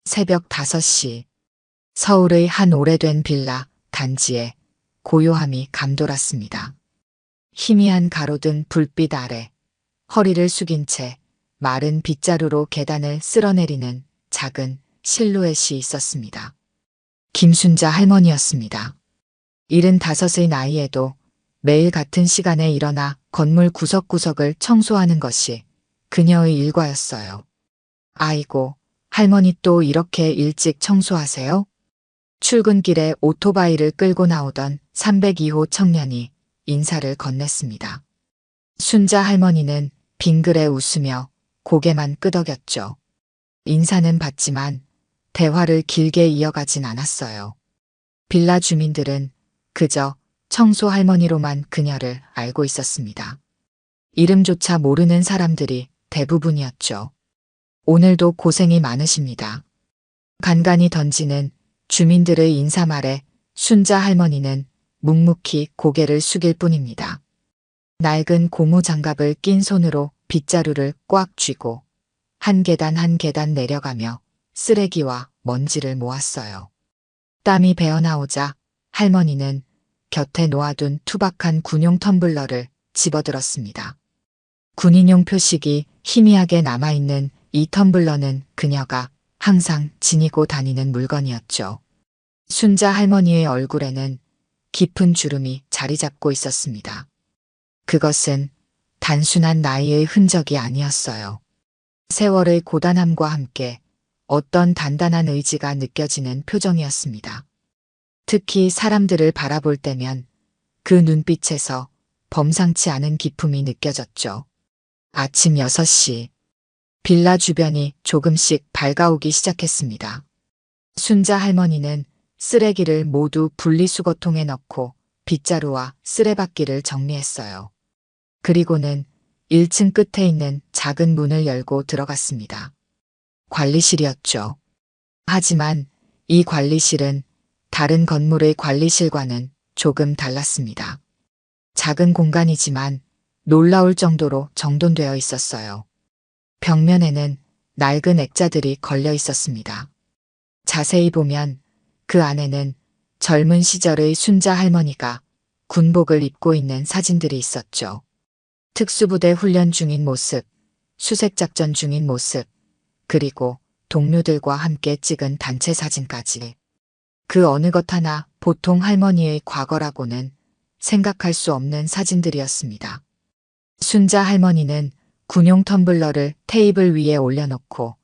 새벽 5시 서울의 한 오래된 빌라 단지에 고요함이 감돌았습니다. 희미한 가로등 불빛 아래 허리를 숙인 채 마른 빗자루로 계단을 쓸어내리는 작은 실루엣이 있었습니다. 김순자 할머니였습니다. 75의 나이에도 매일 같은 시간에 일어나 건물 구석구석을 청소하는 것이 그녀의 일과였어요. 아이고, 할머니 또 이렇게 일찍 청소하세요? 출근길에 오토바이를 끌고 나오던 302호 청년이 인사를 건넸습니다. 순자 할머니는 빙그레 웃으며 고개만 끄덕였죠. 인사는 받지만 대화를 길게 이어가진 않았어요. 빌라 주민들은 그저 청소 할머니로만 그녀를 알고 있었습니다. 이름조차 모르는 사람들이 대부분이었죠. 오늘도 고생이 많으십니다. 간간히 던지는 주민들의 인사말에 순자 할머니는 묵묵히 고개를 숙일 뿐입니다. 낡은 고무 장갑을 낀 손으로 빗자루를 꽉 쥐고 한 계단 한 계단 내려가며 쓰레기와 먼지를 모았어요. 땀이 배어나오자 할머니는 곁에 놓아둔 투박한 군용 텀블러를 집어들었습니다. 군인용 표식이 희미하게 남아있는 이 텀블러는 그녀가 항상 지니고 다니는 물건이었죠. 순자 할머니의 얼굴에는 깊은 주름이 자리 잡고 있었습니다. 그것은 단순한 나이의 흔적이 아니었어요. 세월의 고단함과 함께 어떤 단단한 의지가 느껴지는 표정이었습니다. 특히 사람들을 바라볼 때면 그 눈빛에서 범상치 않은 기품이 느껴졌죠. 아침 6시 빌라 주변이 조금씩 밝아오기 시작했습니다. 순자 할머니는 쓰레기를 모두 분리수거통에 넣고 빗자루와 쓰레받기를 정리했어요. 그리고는 1층 끝에 있는 작은 문을 열고 들어갔습니다. 관리실이었죠. 하지만 이 관리실은 다른 건물의 관리실과는 조금 달랐습니다. 작은 공간이지만 놀라울 정도로 정돈되어 있었어요. 벽면에는 낡은 액자들이 걸려 있었습니다. 자세히 보면 그 안에는 젊은 시절의 순자 할머니가 군복을 입고 있는 사진들이 있었죠. 특수부대 훈련 중인 모습, 수색작전 중인 모습, 그리고 동료들과 함께 찍은 단체 사진까지. 그 어느 것 하나 보통 할머니의 과거라고는 생각할 수 없는 사진들이었습니다. 순자 할머니는 군용 텀블러를 테이블 위에 올려놓고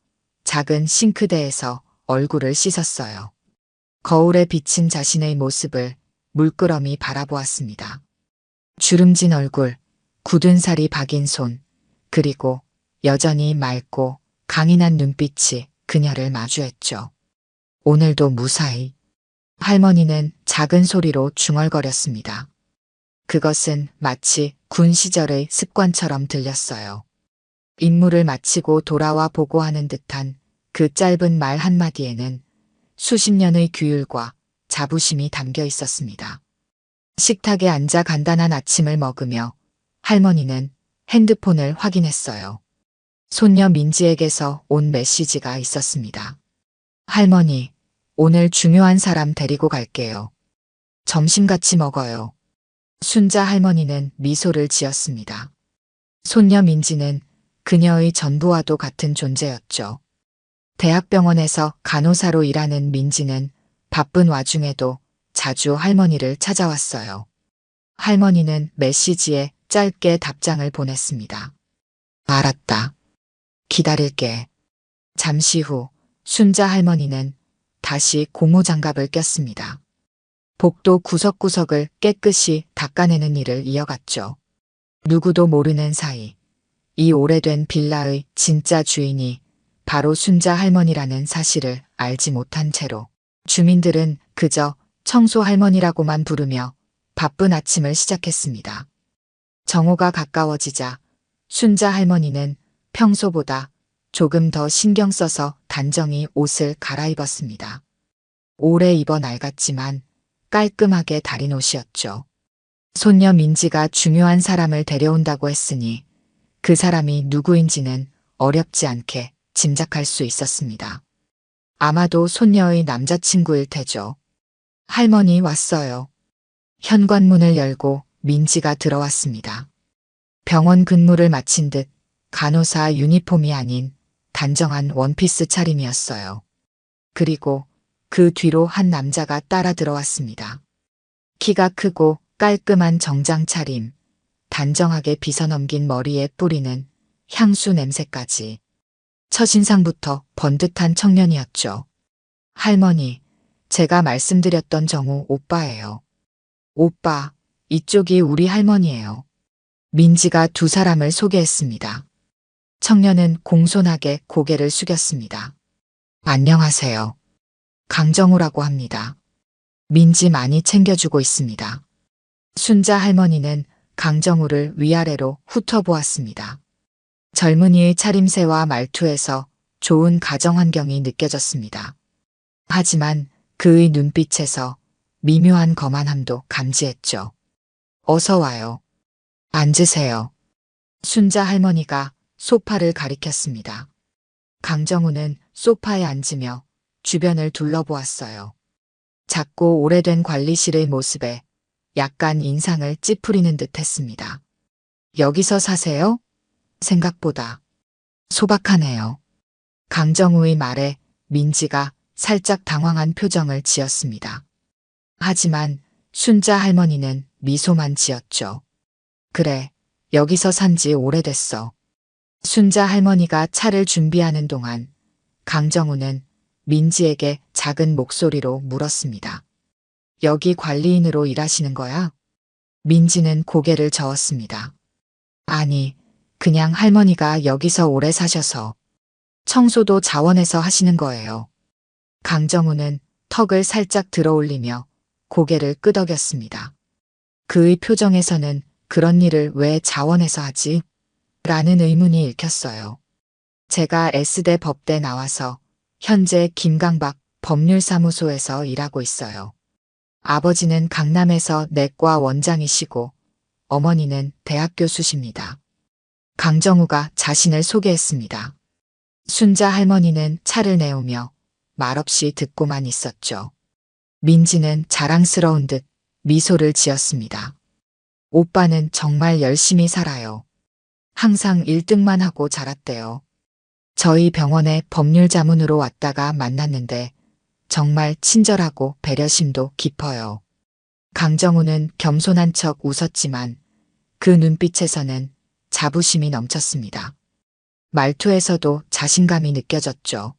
작은 싱크대에서 얼굴을 씻었어요. 거울에 비친 자신의 모습을 물끄러미 바라보았습니다. 주름진 얼굴, 굳은 살이 박인 손, 그리고 여전히 맑고 강인한 눈빛이 그녀를 마주했죠. 오늘도 무사히. 할머니는 작은 소리로 중얼거렸습니다. 그것은 마치 군 시절의 습관처럼 들렸어요. 임무를 마치고 돌아와 보고하는 듯한 그 짧은 말 한마디에는 수십 년의 규율과 자부심이 담겨 있었습니다. 식탁에 앉아 간단한 아침을 먹으며 할머니는 핸드폰을 확인했어요. 손녀 민지에게서 온 메시지가 있었습니다. 할머니, 오늘 중요한 사람 데리고 갈게요. 점심 같이 먹어요. 순자 할머니는 미소를 지었습니다. 손녀 민지는 그녀의 전부와도 같은 존재였죠. 대학병원에서 간호사로 일하는 민지는 바쁜 와중에도 자주 할머니를 찾아왔어요. 할머니는 메시지에 짧게 답장을 보냈습니다. 알았다. 기다릴게. 잠시 후 순자 할머니는 다시 고무장갑을 꼈습니다. 복도 구석구석을 깨끗이 닦아내는 일을 이어갔죠. 누구도 모르는 사이 이 오래된 빌라의 진짜 주인이 바로 순자 할머니라는 사실을 알지 못한 채로 주민들은 그저 청소 할머니라고만 부르며 바쁜 아침을 시작했습니다. 정오가 가까워지자 순자 할머니는 평소보다 조금 더 신경 써서 단정히 옷을 갈아입었습니다. 오래 입어 낡았지만 깔끔하게 다린 옷이었죠. 손녀 민지가 중요한 사람을 데려온다고 했으니 그 사람이 누구인지는 어렵지 않게 짐작할 수 있었습니다. 아마도 손녀의 남자친구일 테죠. 할머니 왔어요. 현관문을 열고 민지가 들어왔습니다. 병원 근무를 마친 듯 간호사 유니폼이 아닌 단정한 원피스 차림이었어요. 그리고 그 뒤로 한 남자가 따라 들어왔습니다. 키가 크고 깔끔한 정장 차림, 단정하게 빗어넘긴 머리에 뿌리는 향수 냄새까지. 첫인상부터 번듯한 청년이었죠. 할머니, 제가 말씀드렸던 정우 오빠예요. 오빠, 이쪽이 우리 할머니예요. 민지가 두 사람을 소개했습니다. 청년은 공손하게 고개를 숙였습니다. 안녕하세요. 강정우라고 합니다. 민지 많이 챙겨주고 있습니다. 순자 할머니는 강정우를 위아래로 훑어보았습니다. 젊은이의 차림새와 말투에서 좋은 가정 환경이 느껴졌습니다. 하지만 그의 눈빛에서 미묘한 거만함도 감지했죠. 어서 와요. 앉으세요. 순자 할머니가 소파를 가리켰습니다. 강정우는 소파에 앉으며 주변을 둘러보았어요. 작고 오래된 관리실의 모습에 약간 인상을 찌푸리는 듯 했습니다. 여기서 사세요? 생각보다 소박하네요. 강정우의 말에 민지가 살짝 당황한 표정을 지었습니다. 하지만 순자 할머니는 미소만 지었죠. 그래, 여기서 산지 오래됐어. 순자 할머니가 차를 준비하는 동안 강정우는 민지에게 작은 목소리로 물었습니다. 여기 관리인으로 일하시는 거야? 민지는 고개를 저었습니다. 아니, 그냥 할머니가 여기서 오래 사셔서 청소도 자원에서 하시는 거예요. 강정우는 턱을 살짝 들어올리며 고개를 끄덕였습니다. 그의 표정에서는 그런 일을 왜 자원에서 하지? 라는 의문이 읽혔어요. 제가 S대 법대 나와서 현재 김강박 법률사무소에서 일하고 있어요. 아버지는 강남에서 내과 원장이시고 어머니는 대학 교수십니다. 강정우가 자신을 소개했습니다. 순자 할머니는 차를 내오며 말없이 듣고만 있었죠. 민지는 자랑스러운 듯 미소를 지었습니다. 오빠는 정말 열심히 살아요. 항상 1등만 하고 자랐대요. 저희 병원에 법률 자문으로 왔다가 만났는데 정말 친절하고 배려심도 깊어요. 강정우는 겸손한 척 웃었지만 그 눈빛에서는 자부심이 넘쳤습니다. 말투에서도 자신감이 느껴졌죠.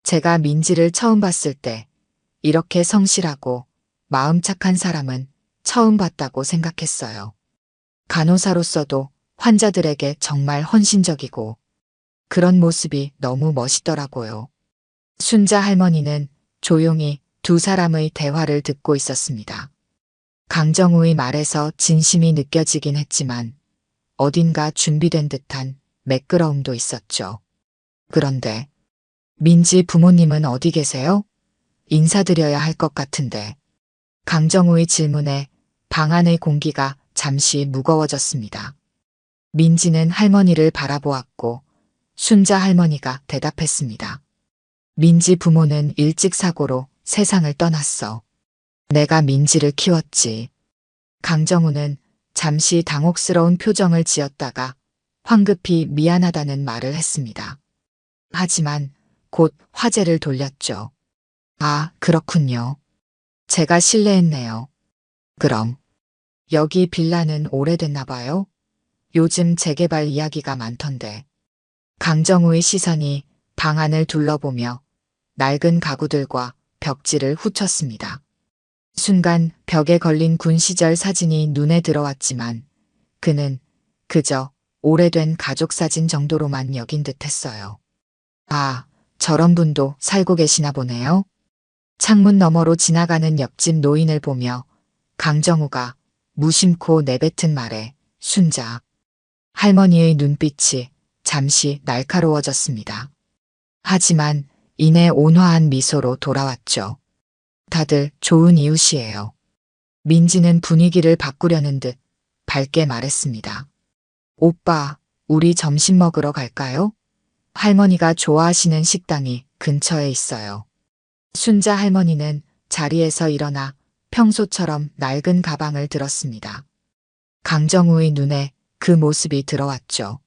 제가 민지를 처음 봤을 때 이렇게 성실하고 마음 착한 사람은 처음 봤다고 생각했어요. 간호사로서도 환자들에게 정말 헌신적이고 그런 모습이 너무 멋있더라고요. 순자 할머니는 조용히 두 사람의 대화를 듣고 있었습니다. 강정우의 말에서 진심이 느껴지긴 했지만 어딘가 준비된 듯한 매끄러움도 있었죠. 그런데 민지 부모님은 어디 계세요? 인사드려야 할 것 같은데. 강정우의 질문에 방 안의 공기가 잠시 무거워졌습니다. 민지는 할머니를 바라보았고 순자 할머니가 대답했습니다. 민지 부모는 일찍 사고로 세상을 떠났어. 내가 민지를 키웠지. 강정우는 잠시 당혹스러운 표정을 지었다가 황급히 미안하다는 말을 했습니다. 하지만 곧 화제를 돌렸죠. 아, 그렇군요. 제가 실례했네요. 그럼 여기 빌라는 오래됐나 봐요? 요즘 재개발 이야기가 많던데. 강정우의 시선이 방 안을 둘러보며 낡은 가구들과 벽지를 훑었습니다. 순간 벽에 걸린 군 시절 사진이 눈에 들어왔지만 그는 그저 오래된 가족 사진 정도로만 여긴 듯했어요. 아, 저런 분도 살고 계시나 보네요. 창문 너머로 지나가는 옆집 노인을 보며 강정우가 무심코 내뱉은 말에 순자 할머니의 눈빛이 잠시 날카로워졌습니다. 하지만 이내 온화한 미소로 돌아왔죠. 다들 좋은 이웃이에요. 민지는 분위기를 바꾸려는 듯 밝게 말했습니다. 오빠, 우리 점심 먹으러 갈까요? 할머니가 좋아하시는 식당이 근처에 있어요. 순자 할머니는 자리에서 일어나 평소처럼 낡은 가방을 들었습니다. 강정우의 눈에 그 모습이 들어왔죠.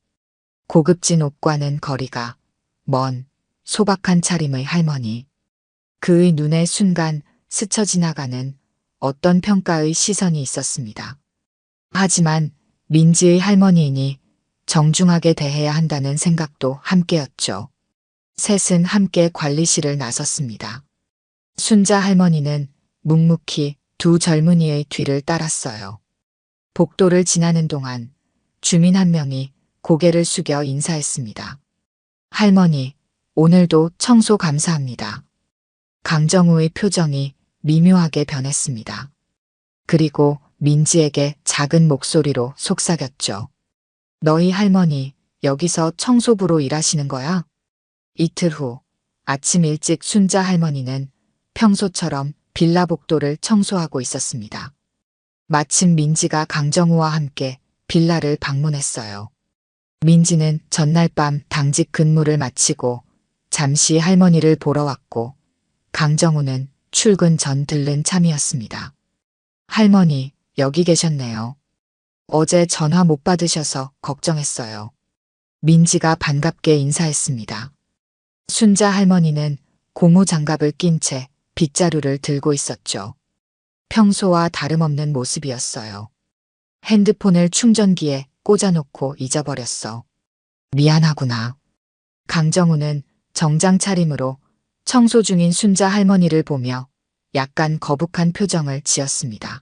고급진 옷과는 거리가 먼 소박한 차림의 할머니. 그의 눈에 순간 스쳐 지나가는 어떤 평가의 시선이 있었습니다. 하지만 민지의 할머니이니 정중하게 대해야 한다는 생각도 함께였죠. 셋은 함께 관리실을 나섰습니다. 순자 할머니는 묵묵히 두 젊은이의 뒤를 따랐어요. 복도를 지나는 동안 주민 한 명이 고개를 숙여 인사했습니다. 할머니, 오늘도 청소 감사합니다. 강정우의 표정이 미묘하게 변했습니다. 그리고 민지에게 작은 목소리로 속삭였죠. 너희 할머니 여기서 청소부로 일하시는 거야? 이틀 후 아침 일찍 순자 할머니는 평소처럼 빌라 복도를 청소하고 있었습니다. 마침 민지가 강정우와 함께 빌라를 방문했어요. 민지는 전날 밤 당직 근무를 마치고 잠시 할머니를 보러 왔고 강정우는 출근 전 들른 참이었습니다. 할머니, 여기 계셨네요. 어제 전화 못 받으셔서 걱정했어요. 민지가 반갑게 인사했습니다. 순자 할머니는 고무 장갑을 낀 채 빗자루를 들고 있었죠. 평소와 다름없는 모습이었어요. 핸드폰을 충전기에 꽂아놓고 잊어버렸어. 미안하구나. 강정우는 정장 차림으로 청소 중인 순자 할머니를 보며 약간 거북한 표정을 지었습니다.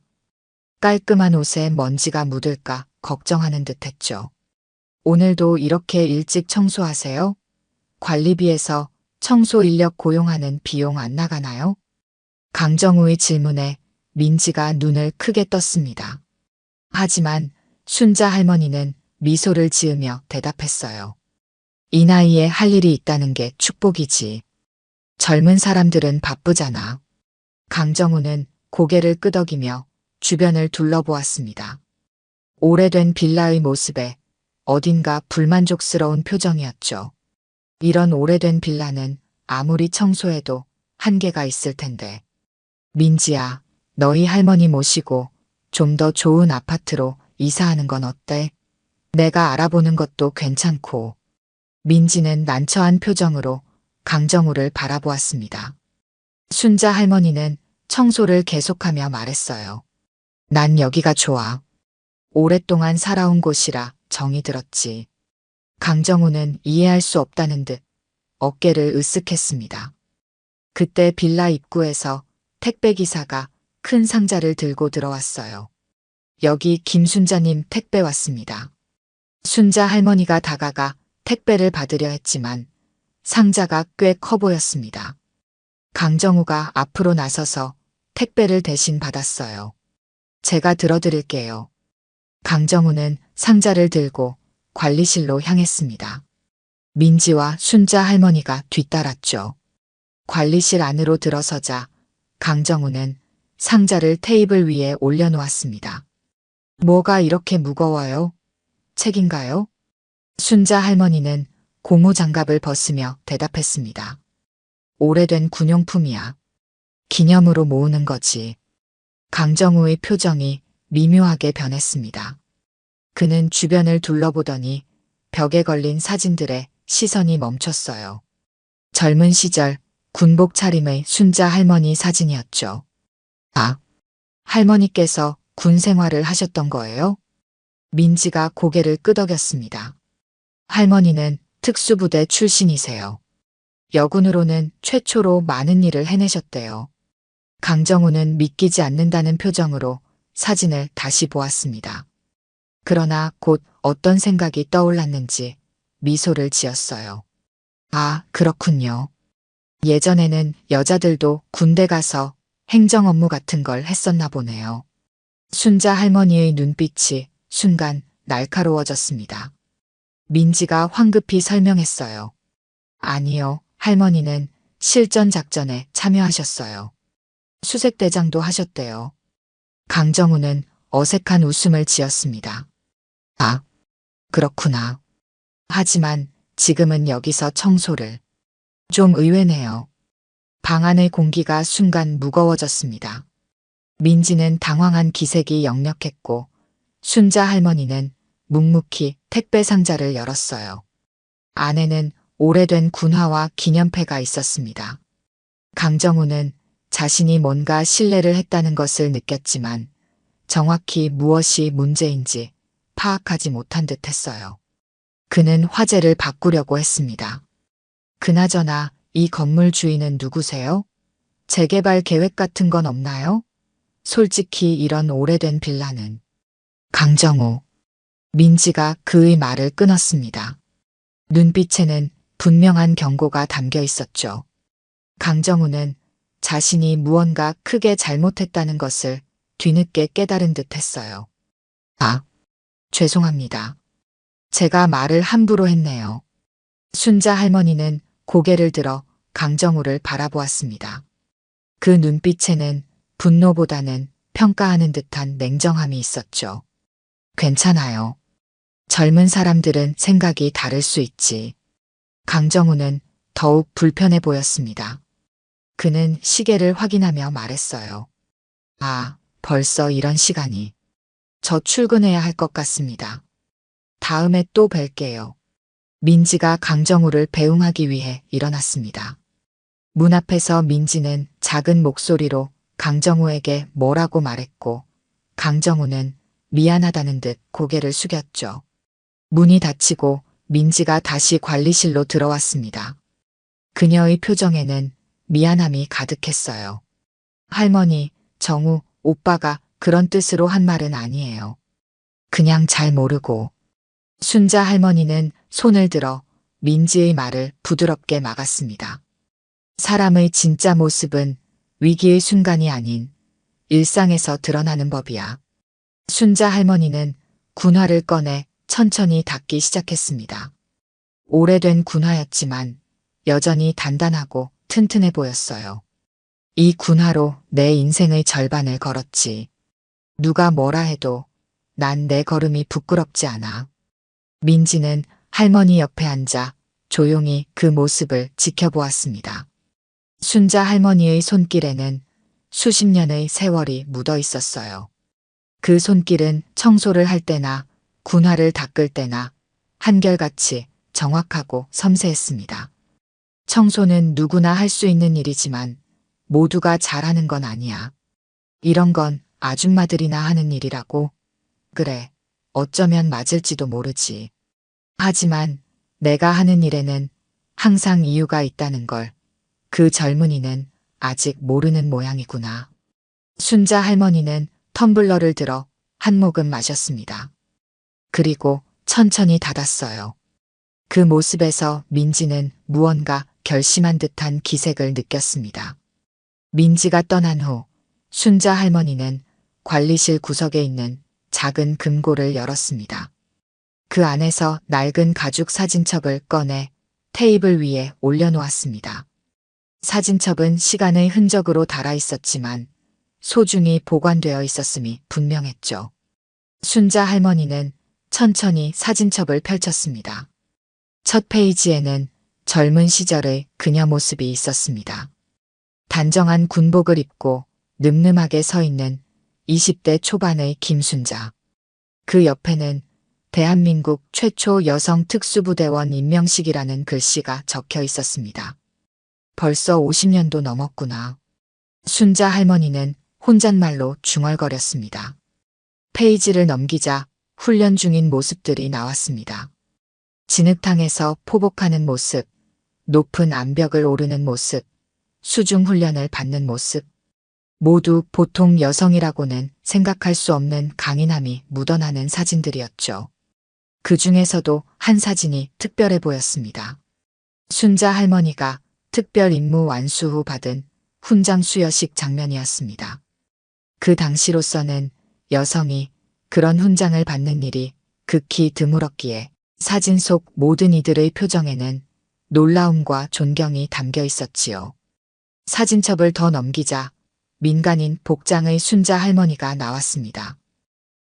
깔끔한 옷에 먼지가 묻을까 걱정하는 듯 했죠. 오늘도 이렇게 일찍 청소하세요? 관리비에서 청소 인력 고용하는 비용 안 나가나요? 강정우의 질문에 민지가 눈을 크게 떴습니다. 하지만 순자 할머니는 미소를 지으며 대답했어요. 이 나이에 할 일이 있다는 게 축복이지. 젊은 사람들은 바쁘잖아. 강정우는 고개를 끄덕이며 주변을 둘러보았습니다. 오래된 빌라의 모습에 어딘가 불만족스러운 표정이었죠. 이런 오래된 빌라는 아무리 청소해도 한계가 있을 텐데. 민지야, 너희 할머니 모시고 좀 더 좋은 아파트로 이사하는 건 어때? 내가 알아보는 것도 괜찮고. 민지는 난처한 표정으로 강정우를 바라보았습니다. 순자 할머니는 청소를 계속하며 말했어요. 난 여기가 좋아. 오랫동안 살아온 곳이라 정이 들었지. 강정우는 이해할 수 없다는 듯 어깨를 으쓱했습니다. 그때 빌라 입구에서 택배기사가 큰 상자를 들고 들어왔어요. 여기 김순자님 택배 왔습니다. 순자 할머니가 다가가 택배를 받으려 했지만 상자가 꽤 커 보였습니다. 강정우가 앞으로 나서서 택배를 대신 받았어요. 제가 들어드릴게요. 강정우는 상자를 들고 관리실로 향했습니다. 민지와 순자 할머니가 뒤따랐죠. 관리실 안으로 들어서자 강정우는 상자를 테이블 위에 올려놓았습니다. 뭐가 이렇게 무거워요? 책인가요? 순자 할머니는 고무 장갑을 벗으며 대답했습니다. 오래된 군용품이야. 기념으로 모으는 거지. 강정우의 표정이 미묘하게 변했습니다. 그는 주변을 둘러보더니 벽에 걸린 사진들에 시선이 멈췄어요. 젊은 시절 군복 차림의 순자 할머니 사진이었죠. 아, 할머니께서 군 생활을 하셨던 거예요? 민지가 고개를 끄덕였습니다. 할머니는 특수부대 출신이세요. 여군으로는 최초로 많은 일을 해내셨대요. 강정우는 믿기지 않는다는 표정으로 사진을 다시 보았습니다. 그러나 곧 어떤 생각이 떠올랐는지 미소를 지었어요. 아, 그렇군요. 예전에는 여자들도 군대 가서 행정 업무 같은 걸 했었나 보네요. 순자 할머니의 눈빛이 순간 날카로워졌습니다. 민지가 황급히 설명했어요. 아니요, 할머니는 실전 작전에 참여하셨어요. 수색대장도 하셨대요. 강정우는 어색한 웃음을 지었습니다. 아, 그렇구나. 하지만 지금은 여기서 청소를. 좀 의외네요. 방 안의 공기가 순간 무거워졌습니다. 민지는 당황한 기색이 역력했고 순자 할머니는 묵묵히 택배 상자를 열었어요. 안에는 오래된 군화와 기념패가 있었습니다. 강정우는 자신이 뭔가 실례를 했다는 것을 느꼈지만 정확히 무엇이 문제인지 파악하지 못한 듯 했어요. 그는 화제를 바꾸려고 했습니다. 그나저나 이 건물 주인은 누구세요? 재개발 계획 같은 건 없나요? 솔직히 이런 오래된 빌라는. 강정우. 민지가 그의 말을 끊었습니다. 눈빛에는 분명한 경고가 담겨 있었죠. 강정우는 자신이 무언가 크게 잘못했다는 것을 뒤늦게 깨달은 듯 했어요. 아, 죄송합니다. 제가 말을 함부로 했네요. 순자 할머니는 고개를 들어 강정우를 바라보았습니다. 그 눈빛에는 분노보다는 평가하는 듯한 냉정함이 있었죠. 괜찮아요. 젊은 사람들은 생각이 다를 수 있지. 강정우는 더욱 불편해 보였습니다. 그는 시계를 확인하며 말했어요. 아, 벌써 이런 시간이. 저 출근해야 할 것 같습니다. 다음에 또 뵐게요. 민지가 강정우를 배웅하기 위해 일어났습니다. 문 앞에서 민지는 작은 목소리로 강정우에게 뭐라고 말했고 강정우는 미안하다는 듯 고개를 숙였죠. 문이 닫히고 민지가 다시 관리실로 들어왔습니다. 그녀의 표정에는 미안함이 가득했어요. 할머니, 정우, 오빠가 그런 뜻으로 한 말은 아니에요. 그냥 잘 모르고. 순자 할머니는 손을 들어 민지의 말을 부드럽게 막았습니다. 사람의 진짜 모습은 위기의 순간이 아닌 일상에서 드러나는 법이야. 순자 할머니는 군화를 꺼내 천천히 닫기 시작했습니다. 오래된 군화였지만 여전히 단단하고 튼튼해 보였어요. 이 군화로 내 인생의 절반을 걸었지. 누가 뭐라 해도 난 내 걸음이 부끄럽지 않아. 민지는 할머니 옆에 앉아 조용히 그 모습을 지켜보았습니다. 순자 할머니의 손길에는 수십 년의 세월이 묻어 있었어요. 그 손길은 청소를 할 때나 군화를 닦을 때나 한결같이 정확하고 섬세했습니다. 청소는 누구나 할 수 있는 일이지만 모두가 잘하는 건 아니야. 이런 건 아줌마들이나 하는 일이라고. 그래, 어쩌면 맞을지도 모르지. 하지만 내가 하는 일에는 항상 이유가 있다는 걸 그 젊은이는 아직 모르는 모양이구나. 순자 할머니는 텀블러를 들어 한 모금 마셨습니다. 그리고 천천히 닫았어요. 그 모습에서 민지는 무언가 결심한 듯한 기색을 느꼈습니다. 민지가 떠난 후 순자 할머니는 관리실 구석에 있는 작은 금고를 열었습니다. 그 안에서 낡은 가죽 사진첩을 꺼내 테이블 위에 올려놓았습니다. 사진첩은 시간의 흔적으로 닳아 있었지만 소중히 보관되어 있었음이 분명했죠. 순자 할머니는 천천히 사진첩을 펼쳤습니다. 첫 페이지에는 젊은 시절의 그녀 모습이 있었습니다. 단정한 군복을 입고 늠름하게 서 있는 20대 초반의 김순자. 그 옆에는 대한민국 최초 여성 특수부대원 임명식이라는 글씨가 적혀 있었습니다. 벌써 50년도 넘었구나. 순자 할머니는 혼잣말로 중얼거렸습니다. 페이지를 넘기자 훈련 중인 모습들이 나왔습니다. 진흙탕에서 포복하는 모습, 높은 암벽을 오르는 모습, 수중 훈련을 받는 모습. 모두 보통 여성이라고는 생각할 수 없는 강인함이 묻어나는 사진들이었죠. 그 중에서도 한 사진이 특별해 보였습니다. 순자 할머니가 특별 임무 완수 후 받은 훈장 수여식 장면이었습니다. 그 당시로서는 여성이 그런 훈장을 받는 일이 극히 드물었기에 사진 속 모든 이들의 표정에는 놀라움과 존경이 담겨 있었지요. 사진첩을 더 넘기자 민간인 복장의 순자 할머니가 나왔습니다.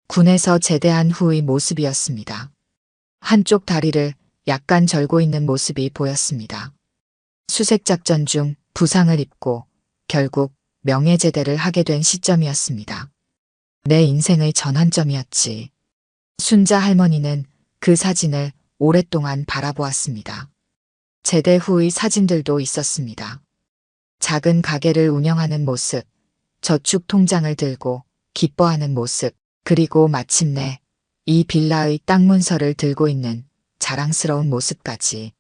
군에서 제대한 후의 모습이었습니다. 한쪽 다리를 약간 절고 있는 모습이 보였습니다. 수색작전 중 부상을 입고 결국 명예제대를 하게 된 시점이었습니다. 내 인생의 전환점이었지. 순자 할머니는 그 사진을 오랫동안 바라보았습니다. 제대 후의 사진들도 있었습니다. 작은 가게를 운영하는 모습, 저축 통장을 들고 기뻐하는 모습, 그리고 마침내 이 빌라의 땅 문서를 들고 있는 자랑스러운 모습까지.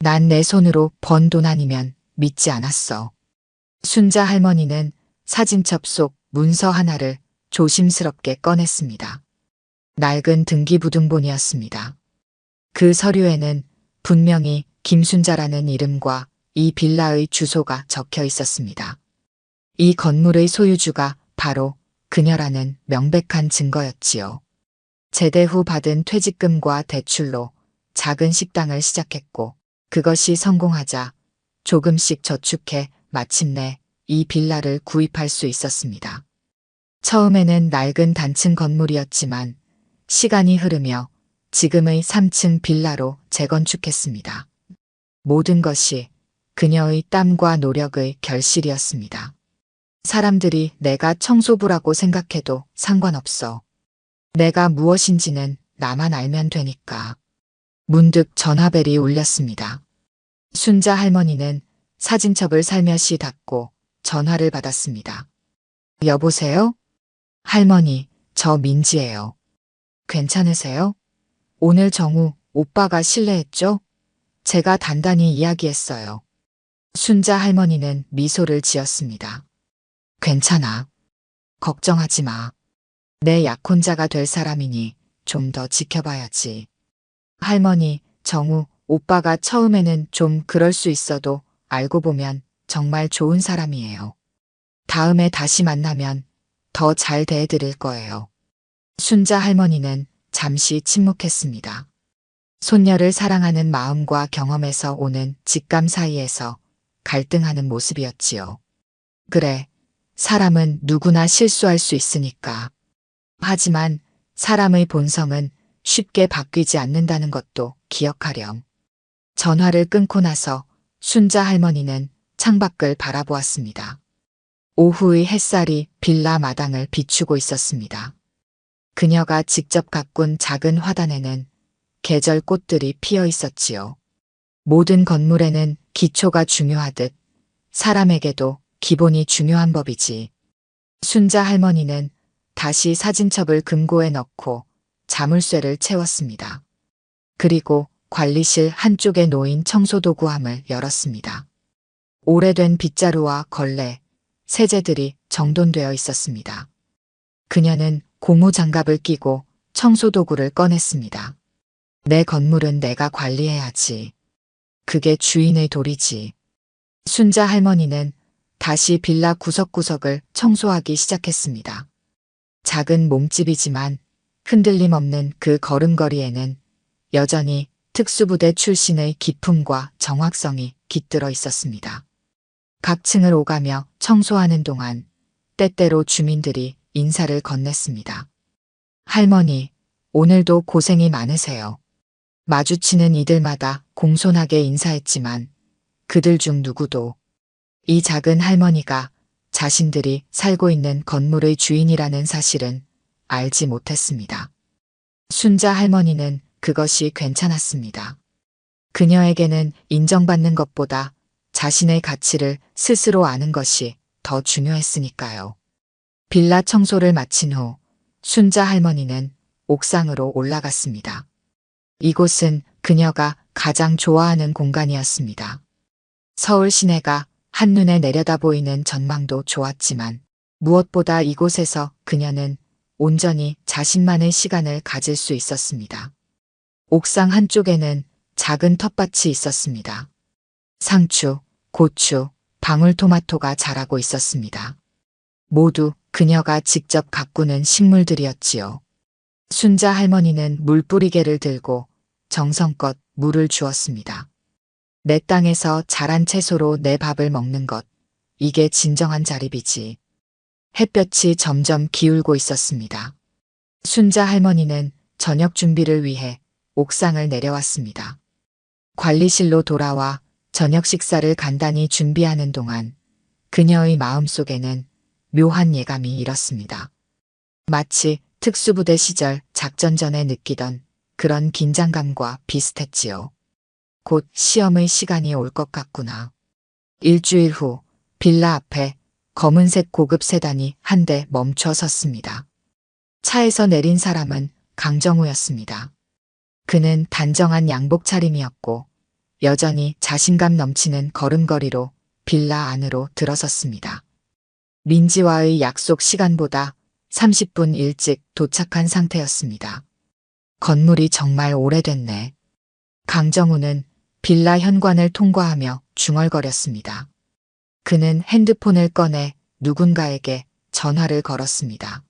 난 내 손으로 번 돈 아니면 믿지 않았어. 순자 할머니는 사진첩 속 문서 하나를 조심스럽게 꺼냈습니다. 낡은 등기부등본이었습니다. 그 서류에는 분명히 김순자라는 이름과 이 빌라의 주소가 적혀 있었습니다. 이 건물의 소유주가 바로 그녀라는 명백한 증거였지요. 제대 후 받은 퇴직금과 대출로 작은 식당을 시작했고 그것이 성공하자 조금씩 저축해 마침내 이 빌라를 구입할 수 있었습니다. 처음에는 낡은 단층 건물이었지만 시간이 흐르며 지금의 3층 빌라로 재건축했습니다. 모든 것이 그녀의 땀과 노력의 결실이었습니다. 사람들이 내가 청소부라고 생각해도 상관없어. 내가 무엇인지는 나만 알면 되니까. 문득 전화벨이 울렸습니다. 순자 할머니는 사진첩을 살며시 닫고 전화를 받았습니다. 여보세요? 할머니, 저 민지예요. 괜찮으세요? 오늘 정우 오빠가 실례했죠? 제가 단단히 이야기했어요. 순자 할머니는 미소를 지었습니다. 괜찮아. 걱정하지 마. 내 약혼자가 될 사람이니 좀 더 지켜봐야지. 할머니, 정우 오빠가 처음에는 좀 그럴 수 있어도 알고 보면 정말 좋은 사람이에요. 다음에 다시 만나면 더 잘 대해드릴 거예요. 순자 할머니는 잠시 침묵했습니다. 손녀를 사랑하는 마음과 경험에서 오는 직감 사이에서 갈등하는 모습이었지요. 그래, 사람은 누구나 실수할 수 있으니까. 하지만 사람의 본성은 쉽게 바뀌지 않는다는 것도 기억하렴. 전화를 끊고 나서 순자 할머니는 창밖을 바라보았습니다. 오후의 햇살이 빌라 마당을 비추고 있었습니다. 그녀가 직접 가꾼 작은 화단에는 계절 꽃들이 피어 있었지요. 모든 건물에는 기초가 중요하듯 사람에게도 기본이 중요한 법이지. 순자 할머니는 다시 사진첩을 금고에 넣고 자물쇠를 채웠습니다. 그리고 관리실 한쪽에 놓인 청소도구함을 열었습니다. 오래된 빗자루와 걸레, 세제들이 정돈되어 있었습니다. 그녀는 고무장갑을 끼고 청소도구를 꺼냈습니다. 내 건물은 내가 관리해야지. 그게 주인의 도리지. 순자 할머니는 다시 빌라 구석구석을 청소하기 시작했습니다. 작은 몸집이지만 흔들림 없는 그 걸음걸이에는 여전히 특수부대 출신의 기품과 정확성이 깃들어 있었습니다. 각 층을 오가며 청소하는 동안 때때로 주민들이 인사를 건넸습니다. 할머니, 오늘도 고생이 많으세요. 마주치는 이들마다 공손하게 인사했지만 그들 중 누구도 이 작은 할머니가 자신들이 살고 있는 건물의 주인이라는 사실은 알지 못했습니다. 순자 할머니는 그것이 괜찮았습니다. 그녀에게는 인정받는 것보다 자신의 가치를 스스로 아는 것이 더 중요했으니까요. 빌라 청소를 마친 후 순자 할머니는 옥상으로 올라갔습니다. 이곳은 그녀가 가장 좋아하는 공간이었습니다. 서울 시내가 한눈에 내려다 보이는 전망도 좋았지만 무엇보다 이곳에서 그녀는 온전히 자신만의 시간을 가질 수 있었습니다. 옥상 한쪽에는 작은 텃밭이 있었습니다. 상추, 고추, 방울토마토가 자라고 있었습니다. 모두 그녀가 직접 가꾸는 식물들이었지요. 순자 할머니는 물뿌리개를 들고 정성껏 물을 주었습니다. 내 땅에서 자란 채소로 내 밥을 먹는 것, 이게 진정한 자립이지. 햇볕이 점점 기울고 있었습니다. 순자 할머니는 저녁 준비를 위해 옥상을 내려왔습니다. 관리실로 돌아와 저녁 식사를 간단히 준비하는 동안 그녀의 마음속에는 묘한 예감이 일었습니다. 마치 특수부대 시절 작전 전에 느끼던 그런 긴장감과 비슷했지요. 곧 시험의 시간이 올 것 같구나. 일주일 후 빌라 앞에 검은색 고급 세단이 한 대 멈춰 섰습니다. 차에서 내린 사람은 강정우였습니다. 그는 단정한 양복 차림이었고 여전히 자신감 넘치는 걸음걸이로 빌라 안으로 들어섰습니다. 민지와의 약속 시간보다 30분 일찍 도착한 상태였습니다. 건물이 정말 오래됐네. 강정우는 빌라 현관을 통과하며 중얼거렸습니다. 그는 핸드폰을 꺼내 누군가에게 전화를 걸었습니다.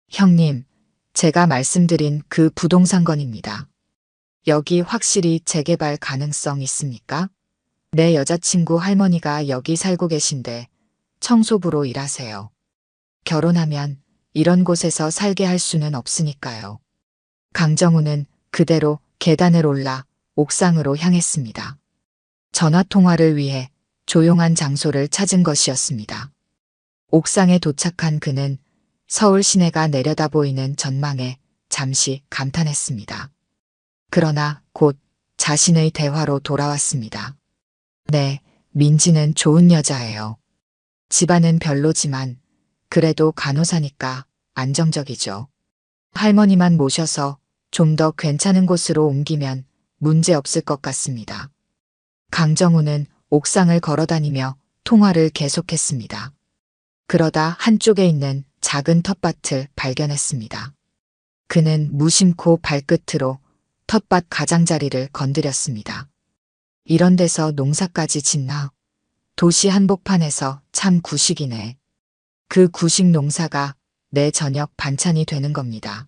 형님, 제가 말씀드린 그 부동산 건입니다. 여기 확실히 재개발 가능성 있습니까? 내 여자친구 할머니가 여기 살고 계신데 청소부로 일하세요. 결혼하면 이런 곳에서 살게 할 수는 없으니까요. 강정우는 그대로 계단을 올라 옥상으로 향했습니다. 전화통화를 위해 조용한 장소를 찾은 것이었습니다. 옥상에 도착한 그는 서울 시내가 내려다 보이는 전망에 잠시 감탄했습니다. 그러나 곧 자신의 대화로 돌아왔습니다. 네, 민지는 좋은 여자예요. 집안은 별로지만 그래도 간호사니까 안정적이죠. 할머니만 모셔서 좀 더 괜찮은 곳으로 옮기면 문제 없을 것 같습니다. 강정우는 옥상을 걸어다니며 통화를 계속했습니다. 그러다 한쪽에 있는 작은 텃밭을 발견했습니다. 그는 무심코 발끝으로 텃밭 가장자리를 건드렸습니다. 이런 데서 농사까지 짓나? 도시 한복판에서 참 구식이네. 그 구식 농사가 내 저녁 반찬이 되는 겁니다.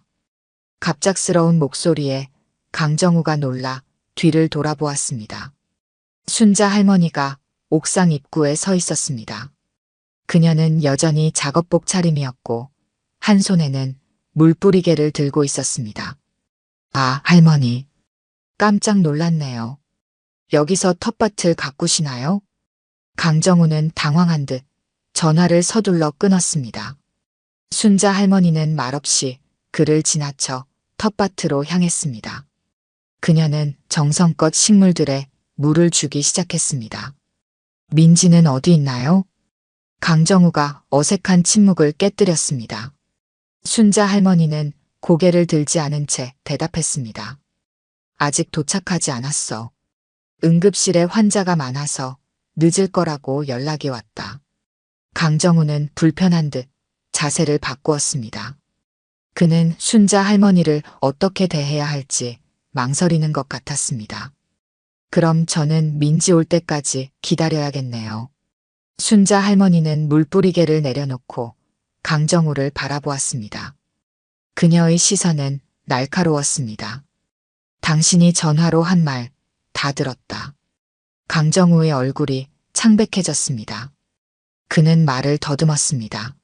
갑작스러운 목소리에 강정우가 놀라 뒤를 돌아보았습니다. 순자 할머니가 옥상 입구에 서 있었습니다. 그녀는 여전히 작업복 차림이었고 한 손에는 물뿌리개를 들고 있었습니다. 아, 할머니. 깜짝 놀랐네요. 여기서 텃밭을 가꾸시나요? 강정우는 당황한 듯 전화를 서둘러 끊었습니다. 순자 할머니는 말없이 그를 지나쳐 텃밭으로 향했습니다. 그녀는 정성껏 식물들에 물을 주기 시작했습니다. 민지는 어디 있나요? 강정우가 어색한 침묵을 깨뜨렸습니다. 순자 할머니는 고개를 들지 않은 채 대답했습니다. 아직 도착하지 않았어. 응급실에 환자가 많아서 늦을 거라고 연락이 왔다. 강정우는 불편한 듯 자세를 바꾸었습니다. 그는 순자 할머니를 어떻게 대해야 할지 망설이는 것 같았습니다. 그럼 저는 민지 올 때까지 기다려야겠네요. 순자 할머니는 물뿌리개를 내려놓고 강정우를 바라보았습니다. 그녀의 시선은 날카로웠습니다. 당신이 전화로 한 말 다 들었다. 강정우의 얼굴이 창백해졌습니다. 그는 말을 더듬었습니다.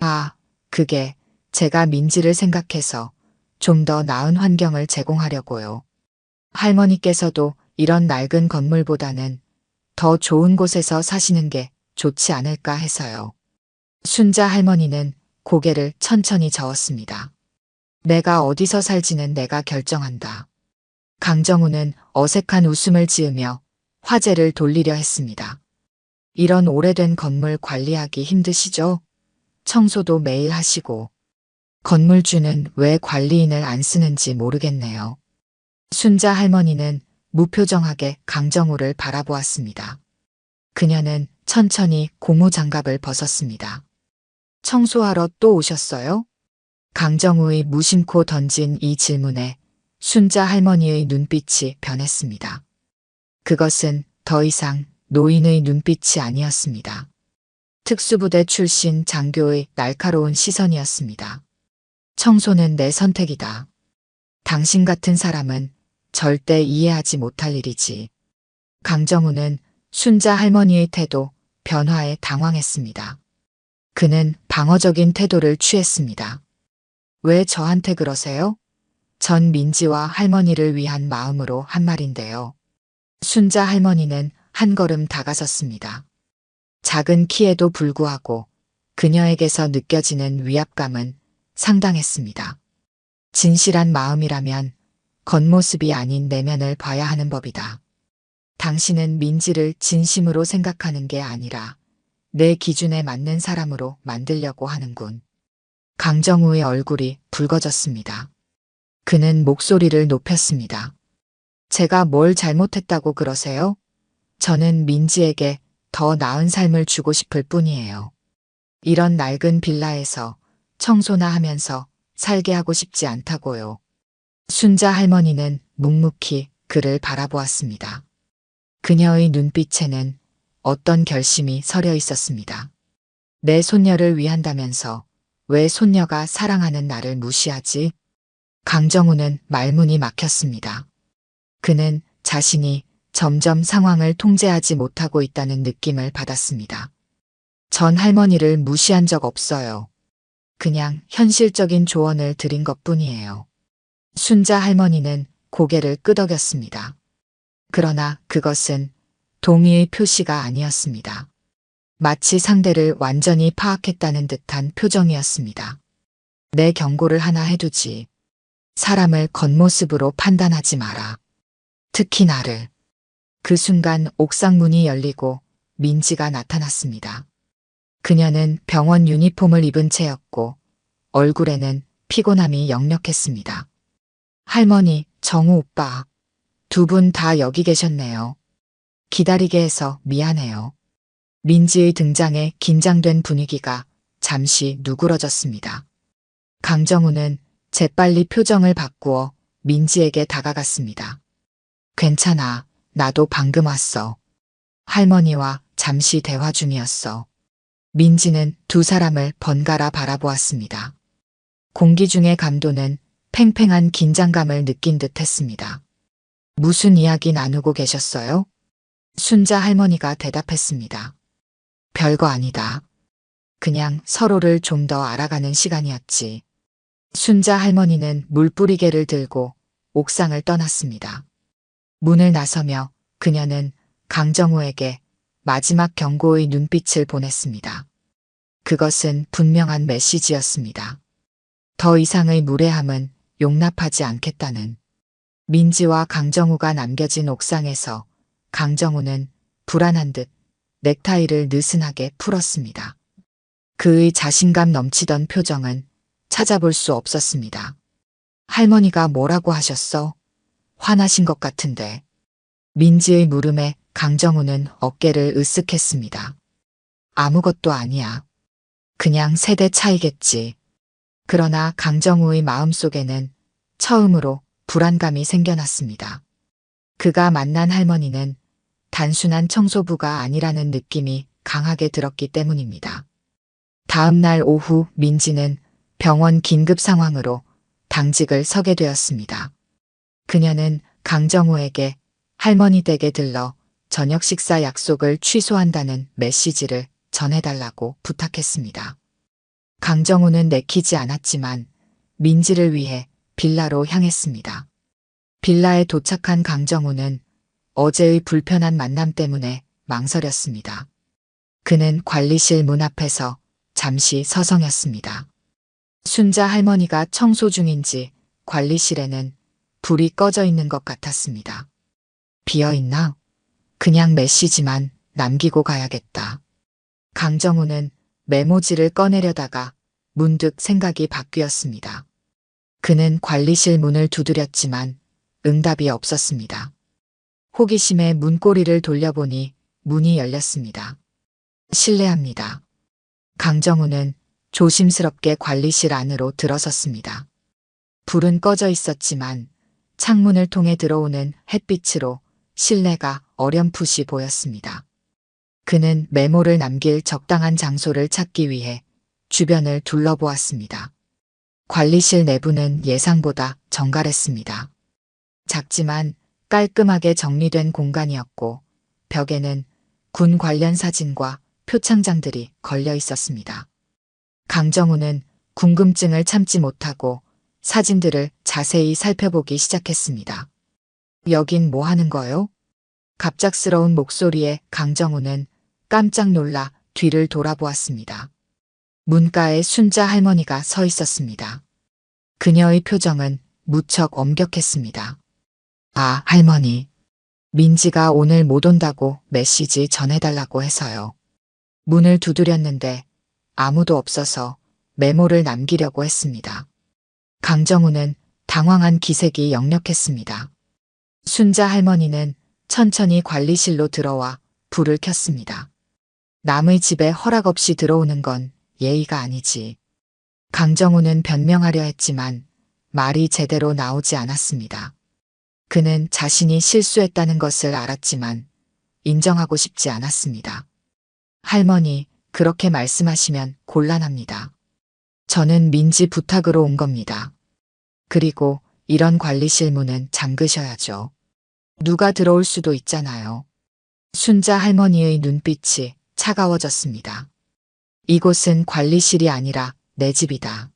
아, 그게 제가 민지를 생각해서 좀 더 나은 환경을 제공하려고요. 할머니께서도 이런 낡은 건물보다는 더 좋은 곳에서 사시는 게 좋지 않을까 해서요. 순자 할머니는 고개를 천천히 저었습니다. 내가 어디서 살지는 내가 결정한다. 강정우는 어색한 웃음을 지으며 화제를 돌리려 했습니다. 이런 오래된 건물 관리하기 힘드시죠? 청소도 매일 하시고. 건물주는 왜 관리인을 안 쓰는지 모르겠네요. 순자 할머니는 무표정하게 강정우를 바라보았습니다. 그녀는 천천히 고무장갑을 벗었습니다. 청소하러 또 오셨어요? 강정우의 무심코 던진 이 질문에 순자 할머니의 눈빛이 변했습니다. 그것은 더 이상 노인의 눈빛이 아니었습니다. 특수부대 출신 장교의 날카로운 시선이었습니다. 청소는 내 선택이다. 당신 같은 사람은 절대 이해하지 못할 일이지. 강정우는 순자 할머니의 태도, 변화에 당황했습니다. 그는 방어적인 태도를 취했습니다. 왜 저한테 그러세요? 전 민지와 할머니를 위한 마음으로 한 말인데요. 순자 할머니는 한 걸음 다가섰습니다. 작은 키에도 불구하고 그녀에게서 느껴지는 위압감은 상당했습니다. 진실한 마음이라면 겉모습이 아닌 내면을 봐야 하는 법이다. 당신은 민지를 진심으로 생각하는 게 아니라 내 기준에 맞는 사람으로 만들려고 하는군. 강정우의 얼굴이 붉어졌습니다. 그는 목소리를 높였습니다. 제가 뭘 잘못했다고 그러세요? 저는 민지에게 더 나은 삶을 주고 싶을 뿐이에요. 이런 낡은 빌라에서 청소나 하면서 살게 하고 싶지 않다고요. 순자 할머니는 묵묵히 그를 바라보았습니다. 그녀의 눈빛에는 어떤 결심이 서려 있었습니다. 내 손녀를 위한다면서 왜 손녀가 사랑하는 나를 무시하지? 강정우는 말문이 막혔습니다. 그는 자신이 점점 상황을 통제하지 못하고 있다는 느낌을 받았습니다. 전 할머니를 무시한 적 없어요. 그냥 현실적인 조언을 드린 것뿐이에요. 순자 할머니는 고개를 끄덕였습니다. 그러나 그것은 동의의 표시가 아니었습니다. 마치 상대를 완전히 파악했다는 듯한 표정이었습니다. 내 경고를 하나 해두지. 사람을 겉모습으로 판단하지 마라. 특히 나를. 그 순간 옥상 문이 열리고 민지가 나타났습니다. 그녀는 병원 유니폼을 입은 채였고 얼굴에는 피곤함이 역력했습니다. 할머니, 정우 오빠. 두 분 다 여기 계셨네요. 기다리게 해서 미안해요. 민지의 등장에 긴장된 분위기가 잠시 누그러졌습니다. 강정우는 재빨리 표정을 바꾸어 민지에게 다가갔습니다. 괜찮아. 나도 방금 왔어. 할머니와 잠시 대화 중이었어. 민지는 두 사람을 번갈아 바라보았습니다. 공기 중의 감도는 팽팽한 긴장감을 느낀 듯 했습니다. 무슨 이야기 나누고 계셨어요? 순자 할머니가 대답했습니다. 별거 아니다. 그냥 서로를 좀 더 알아가는 시간이었지. 순자 할머니는 물뿌리개를 들고 옥상을 떠났습니다. 문을 나서며 그녀는 강정우에게 마지막 경고의 눈빛을 보냈습니다. 그것은 분명한 메시지였습니다. 더 이상의 무례함은 용납하지 않겠다는. 민지와 강정우가 남겨진 옥상에서 강정우는 불안한 듯 넥타이를 느슨하게 풀었습니다. 그의 자신감 넘치던 표정은 찾아볼 수 없었습니다. 할머니가 뭐라고 하셨어? 화나신 것 같은데. 민지의 물음에 강정우는 어깨를 으쓱했습니다. 아무것도 아니야. 그냥 세대 차이겠지. 그러나 강정우의 마음속에는 처음으로 불안감이 생겨났습니다. 그가 만난 할머니는 단순한 청소부가 아니라는 느낌이 강하게 들었기 때문입니다. 다음 날 오후 민지는 병원 긴급 상황으로 당직을 서게 되었습니다. 그녀는 강정우에게 할머니 댁에 들러 저녁 식사 약속을 취소한다는 메시지를 전해달라고 부탁했습니다. 강정우는 내키지 않았지만 민지를 위해 빌라로 향했습니다. 빌라에 도착한 강정우는 어제의 불편한 만남 때문에 망설였습니다. 그는 관리실 문 앞에서 잠시 서성였습니다. 순자 할머니가 청소 중인지 관리실에는 불이 꺼져 있는 것 같았습니다. 비어있나? 그냥 메시지만 남기고 가야겠다. 강정우는 메모지를 꺼내려다가 문득 생각이 바뀌었습니다. 그는 관리실 문을 두드렸지만 응답이 없었습니다. 호기심에 문고리를 돌려보니 문이 열렸습니다. 실례합니다. 강정우는 조심스럽게 관리실 안으로 들어섰습니다. 불은 꺼져 있었지만 창문을 통해 들어오는 햇빛으로 실내가 어렴풋이 보였습니다. 그는 메모를 남길 적당한 장소를 찾기 위해 주변을 둘러보았습니다. 관리실 내부는 예상보다 정갈했습니다. 작지만 깔끔하게 정리된 공간이었고 벽에는 군 관련 사진과 표창장들이 걸려 있었습니다. 강정우는 궁금증을 참지 못하고 사진들을 자세히 살펴보기 시작했습니다. 여긴 뭐 하는 거요? 갑작스러운 목소리에 강정우는 깜짝 놀라 뒤를 돌아보았습니다. 문가에 순자 할머니가 서 있었습니다. 그녀의 표정은 무척 엄격했습니다. 아, 할머니. 민지가 오늘 못 온다고 메시지 전해달라고 해서요. 문을 두드렸는데 아무도 없어서 메모를 남기려고 했습니다. 강정우는 당황한 기색이 역력했습니다. 순자 할머니는 천천히 관리실로 들어와 불을 켰습니다. 남의 집에 허락 없이 들어오는 건 예의가 아니지. 강정우는 변명하려 했지만 말이 제대로 나오지 않았습니다. 그는 자신이 실수했다는 것을 알았지만 인정하고 싶지 않았습니다. 할머니, 그렇게 말씀하시면 곤란합니다. 저는 민지 부탁으로 온 겁니다. 그리고 이런 관리실 문은 잠그셔야죠. 누가 들어올 수도 있잖아요. 순자 할머니의 눈빛이 차가워졌습니다. 이곳은 관리실이 아니라 내 집이다.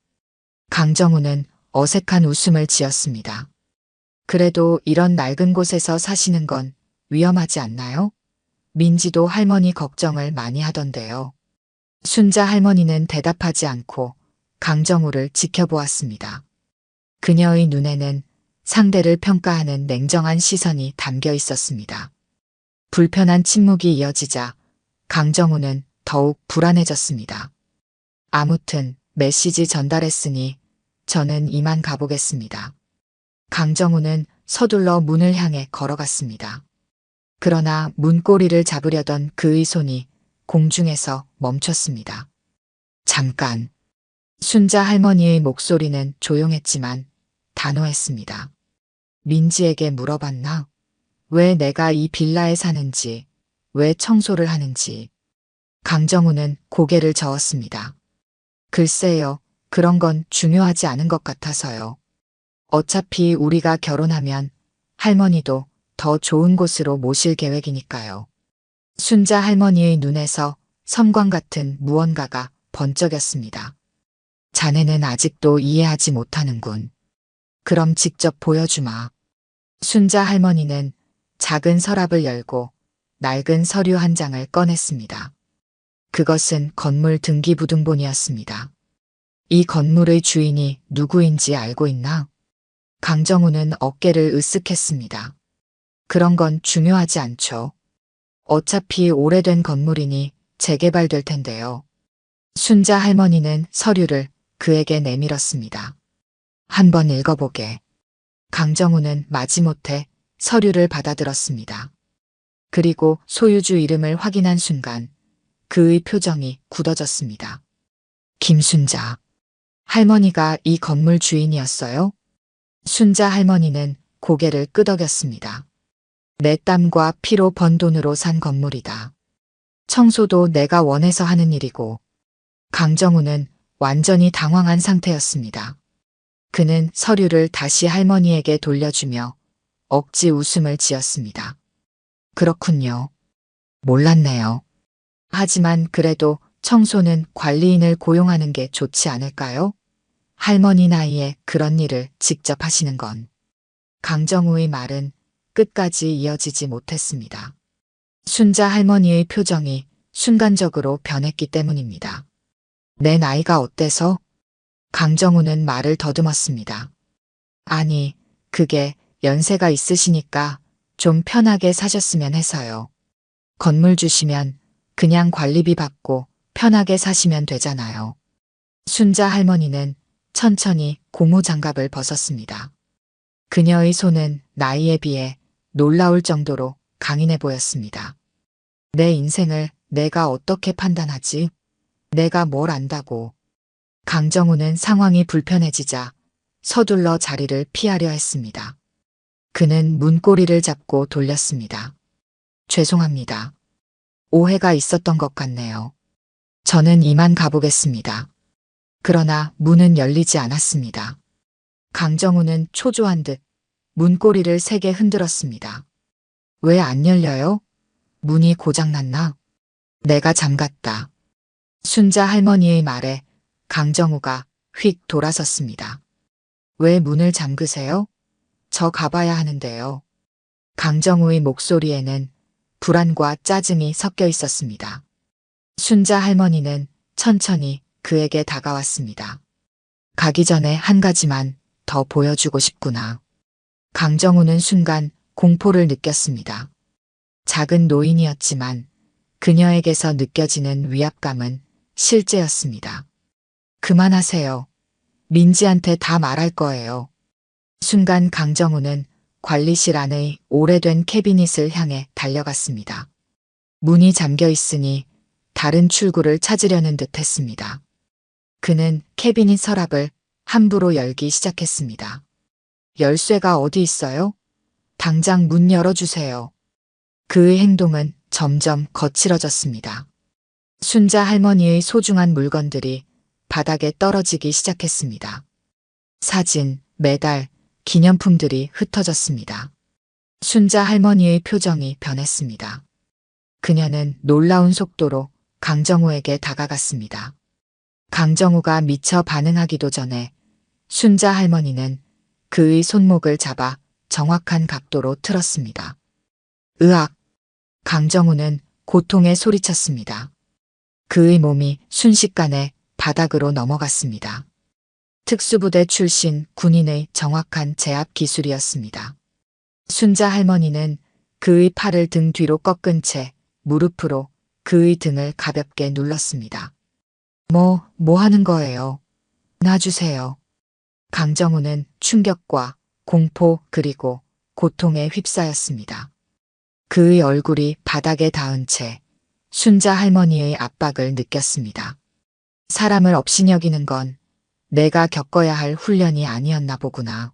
강정우는 어색한 웃음을 지었습니다. 그래도 이런 낡은 곳에서 사시는 건 위험하지 않나요? 민지도 할머니 걱정을 많이 하던데요. 순자 할머니는 대답하지 않고 강정우를 지켜보았습니다. 그녀의 눈에는 상대를 평가하는 냉정한 시선이 담겨 있었습니다. 불편한 침묵이 이어지자 강정우는 더욱 불안해졌습니다. 아무튼 메시지 전달했으니 저는 이만 가보겠습니다. 강정우는 서둘러 문을 향해 걸어갔습니다. 그러나 문고리를 잡으려던 그의 손이 공중에서 멈췄습니다. 잠깐. 순자 할머니의 목소리는 조용했지만 단호했습니다. 민지에게 물어봤나? 왜 내가 이 빌라에 사는지, 왜 청소를 하는지. 강정우는 고개를 저었습니다. 글쎄요, 그런 건 중요하지 않은 것 같아서요. 어차피 우리가 결혼하면 할머니도 더 좋은 곳으로 모실 계획이니까요. 순자 할머니의 눈에서 섬광 같은 무언가가 번쩍였습니다. 자네는 아직도 이해하지 못하는군. 그럼 직접 보여주마. 순자 할머니는 작은 서랍을 열고 낡은 서류 한 장을 꺼냈습니다. 그것은 건물 등기부등본이었습니다. 이 건물의 주인이 누구인지 알고 있나? 강정우는 어깨를 으쓱했습니다. 그런 건 중요하지 않죠. 어차피 오래된 건물이니 재개발될 텐데요. 순자 할머니는 서류를 그에게 내밀었습니다. 한번 읽어보게. 강정우는 마지못해 서류를 받아들었습니다. 그리고 소유주 이름을 확인한 순간 그의 표정이 굳어졌습니다. 김순자. 할머니가 이 건물 주인이었어요? 순자 할머니는 고개를 끄덕였습니다. 내 땀과 피로 번 돈으로 산 건물이다. 청소도 내가 원해서 하는 일이고. 강정우는 완전히 당황한 상태였습니다. 그는 서류를 다시 할머니에게 돌려주며 억지 웃음을 지었습니다. 그렇군요. 몰랐네요. 하지만 그래도 청소는 관리인을 고용하는 게 좋지 않을까요? 할머니 나이에 그런 일을 직접 하시는 건. 강정우의 말은 끝까지 이어지지 못했습니다. 순자 할머니의 표정이 순간적으로 변했기 때문입니다. 내 나이가 어때서? 강정우는 말을 더듬었습니다. 아니, 그게 연세가 있으시니까 좀 편하게 사셨으면 해서요. 건물 주시면 그냥 관리비 받고 편하게 사시면 되잖아요. 순자 할머니는 천천히 고무장갑을 벗었습니다. 그녀의 손은 나이에 비해 놀라울 정도로 강인해 보였습니다. 내 인생을 내가 어떻게 판단하지? 내가 뭘 안다고. 강정우는 상황이 불편해지자 서둘러 자리를 피하려 했습니다. 그는 문고리를 잡고 돌렸습니다. 죄송합니다. 오해가 있었던 것 같네요. 저는 이만 가보겠습니다. 그러나 문은 열리지 않았습니다. 강정우는 초조한 듯 문고리를 세게 흔들었습니다. 왜 안 열려요? 문이 고장났나? 내가 잠갔다. 순자 할머니의 말에 강정우가 휙 돌아섰습니다. 왜 문을 잠그세요? 저 가봐야 하는데요. 강정우의 목소리에는 불안과 짜증이 섞여 있었습니다. 순자 할머니는 천천히 그에게 다가왔습니다. 가기 전에 한 가지만 더 보여주고 싶구나. 강정우는 순간 공포를 느꼈습니다. 작은 노인이었지만 그녀에게서 느껴지는 위압감은 실제였습니다. 그만하세요. 민지한테 다 말할 거예요. 순간 강정우는 관리실 안의 오래된 캐비닛을 향해 달려갔습니다. 문이 잠겨 있으니 다른 출구를 찾으려는 듯 했습니다. 그는 캐비닛 서랍을 함부로 열기 시작했습니다. 열쇠가 어디 있어요? 당장 문 열어주세요. 그의 행동은 점점 거칠어졌습니다. 순자 할머니의 소중한 물건들이 바닥에 떨어지기 시작했습니다. 사진, 메달, 기념품들이 흩어졌습니다. 순자 할머니의 표정이 변했습니다. 그녀는 놀라운 속도로 강정우에게 다가갔습니다. 강정우가 미처 반응하기도 전에 순자 할머니는 그의 손목을 잡아 정확한 각도로 틀었습니다. 으악! 강정우는 고통에 소리쳤습니다. 그의 몸이 순식간에 바닥으로 넘어갔습니다. 특수부대 출신 군인의 정확한 제압 기술이었습니다. 순자 할머니는 그의 팔을 등 뒤로 꺾은 채 무릎으로 그의 등을 가볍게 눌렀습니다. 뭐 하는 거예요? 놔주세요. 강정우는 충격과 공포 그리고 고통에 휩싸였습니다. 그의 얼굴이 바닥에 닿은 채 순자 할머니의 압박을 느꼈습니다. 사람을 업신여기는 건 내가 겪어야 할 훈련이 아니었나 보구나.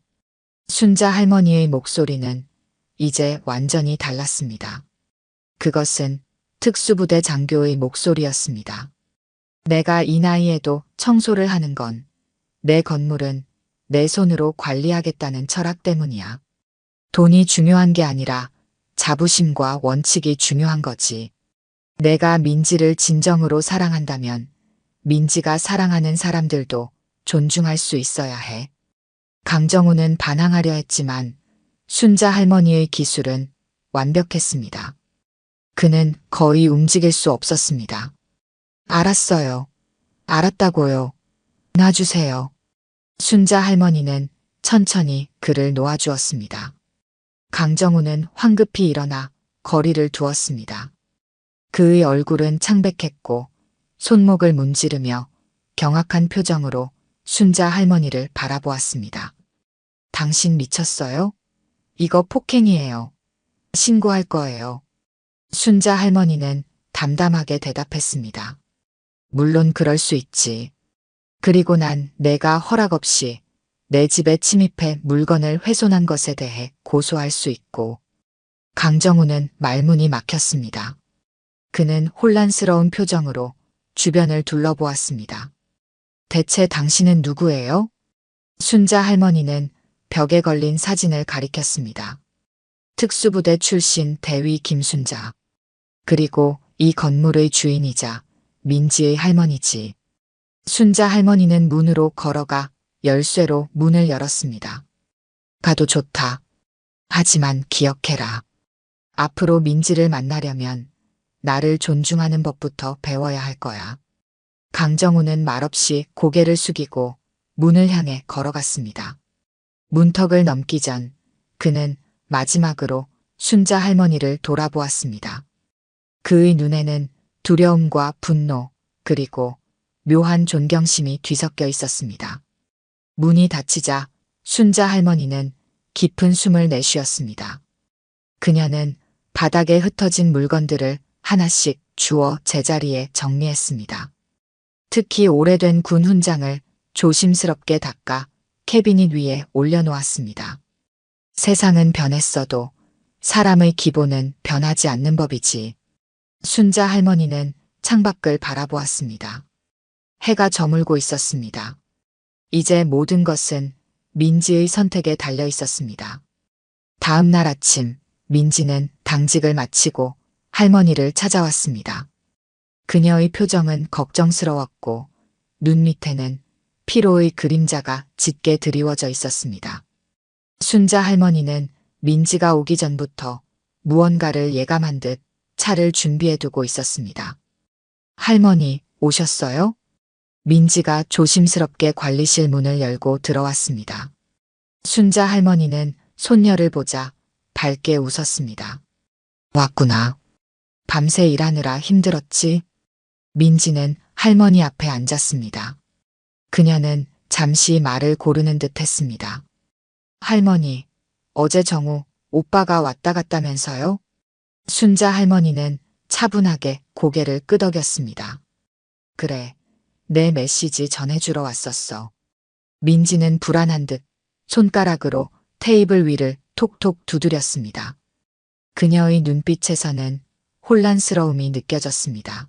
순자 할머니의 목소리는 이제 완전히 달랐습니다. 그것은 특수부대 장교의 목소리였습니다. 내가 이 나이에도 청소를 하는 건 내 건물은 내 손으로 관리하겠다는 철학 때문이야. 돈이 중요한 게 아니라 자부심과 원칙이 중요한 거지. 내가 민지를 진정으로 사랑한다면 민지가 사랑하는 사람들도 존중할 수 있어야 해. 강정우는 반항하려 했지만 순자 할머니의 기술은 완벽했습니다. 그는 거의 움직일 수 없었습니다. 알았어요. 알았다고요. 놔주세요. 순자 할머니는 천천히 그를 놓아주었습니다. 강정우는 황급히 일어나 거리를 두었습니다. 그의 얼굴은 창백했고 손목을 문지르며 경악한 표정으로 순자 할머니를 바라보았습니다. 당신 미쳤어요? 이거 폭행이에요. 신고할 거예요. 순자 할머니는 담담하게 대답했습니다. 물론 그럴 수 있지. 그리고 난 내가 허락 없이 내 집에 침입해 물건을 훼손한 것에 대해 고소할 수 있고. 강정우는 말문이 막혔습니다. 그는 혼란스러운 표정으로 주변을 둘러보았습니다. 대체 당신은 누구예요? 순자 할머니는 벽에 걸린 사진을 가리켰습니다. 특수부대 출신 대위 김순자. 그리고 이 건물의 주인이자 민지의 할머니지. 순자 할머니는 문으로 걸어가 열쇠로 문을 열었습니다. 가도 좋다. 하지만 기억해라. 앞으로 민지를 만나려면 나를 존중하는 법부터 배워야 할 거야. 강정우는 말없이 고개를 숙이고 문을 향해 걸어갔습니다. 문턱을 넘기 전 그는 마지막으로 순자 할머니를 돌아보았습니다. 그의 눈에는 두려움과 분노 그리고 묘한 존경심이 뒤섞여 있었습니다. 문이 닫히자 순자 할머니는 깊은 숨을 내쉬었습니다. 그녀는 바닥에 흩어진 물건들을 하나씩 주워 제자리에 정리했습니다. 특히 오래된 군 훈장을 조심스럽게 닦아 캐비닛 위에 올려놓았습니다. 세상은 변했어도 사람의 기본은 변하지 않는 법이지. 순자 할머니는 창밖을 바라보았습니다. 해가 저물고 있었습니다. 이제 모든 것은 민지의 선택에 달려 있었습니다. 다음 날 아침 민지는 당직을 마치고 할머니를 찾아왔습니다. 그녀의 표정은 걱정스러웠고 눈 밑에는 피로의 그림자가 짙게 드리워져 있었습니다. 순자 할머니는 민지가 오기 전부터 무언가를 예감한 듯 차를 준비해두고 있었습니다. 할머니, 오셨어요? 민지가 조심스럽게 관리실 문을 열고 들어왔습니다. 순자 할머니는 손녀를 보자 밝게 웃었습니다. 왔구나. 밤새 일하느라 힘들었지? 민지는 할머니 앞에 앉았습니다. 그녀는 잠시 말을 고르는 듯 했습니다. 할머니, 어제 정우 오빠가 왔다 갔다면서요? 순자 할머니는 차분하게 고개를 끄덕였습니다. 그래, 내 메시지 전해주러 왔었어. 민지는 불안한 듯 손가락으로 테이블 위를 톡톡 두드렸습니다. 그녀의 눈빛에서는 혼란스러움이 느껴졌습니다.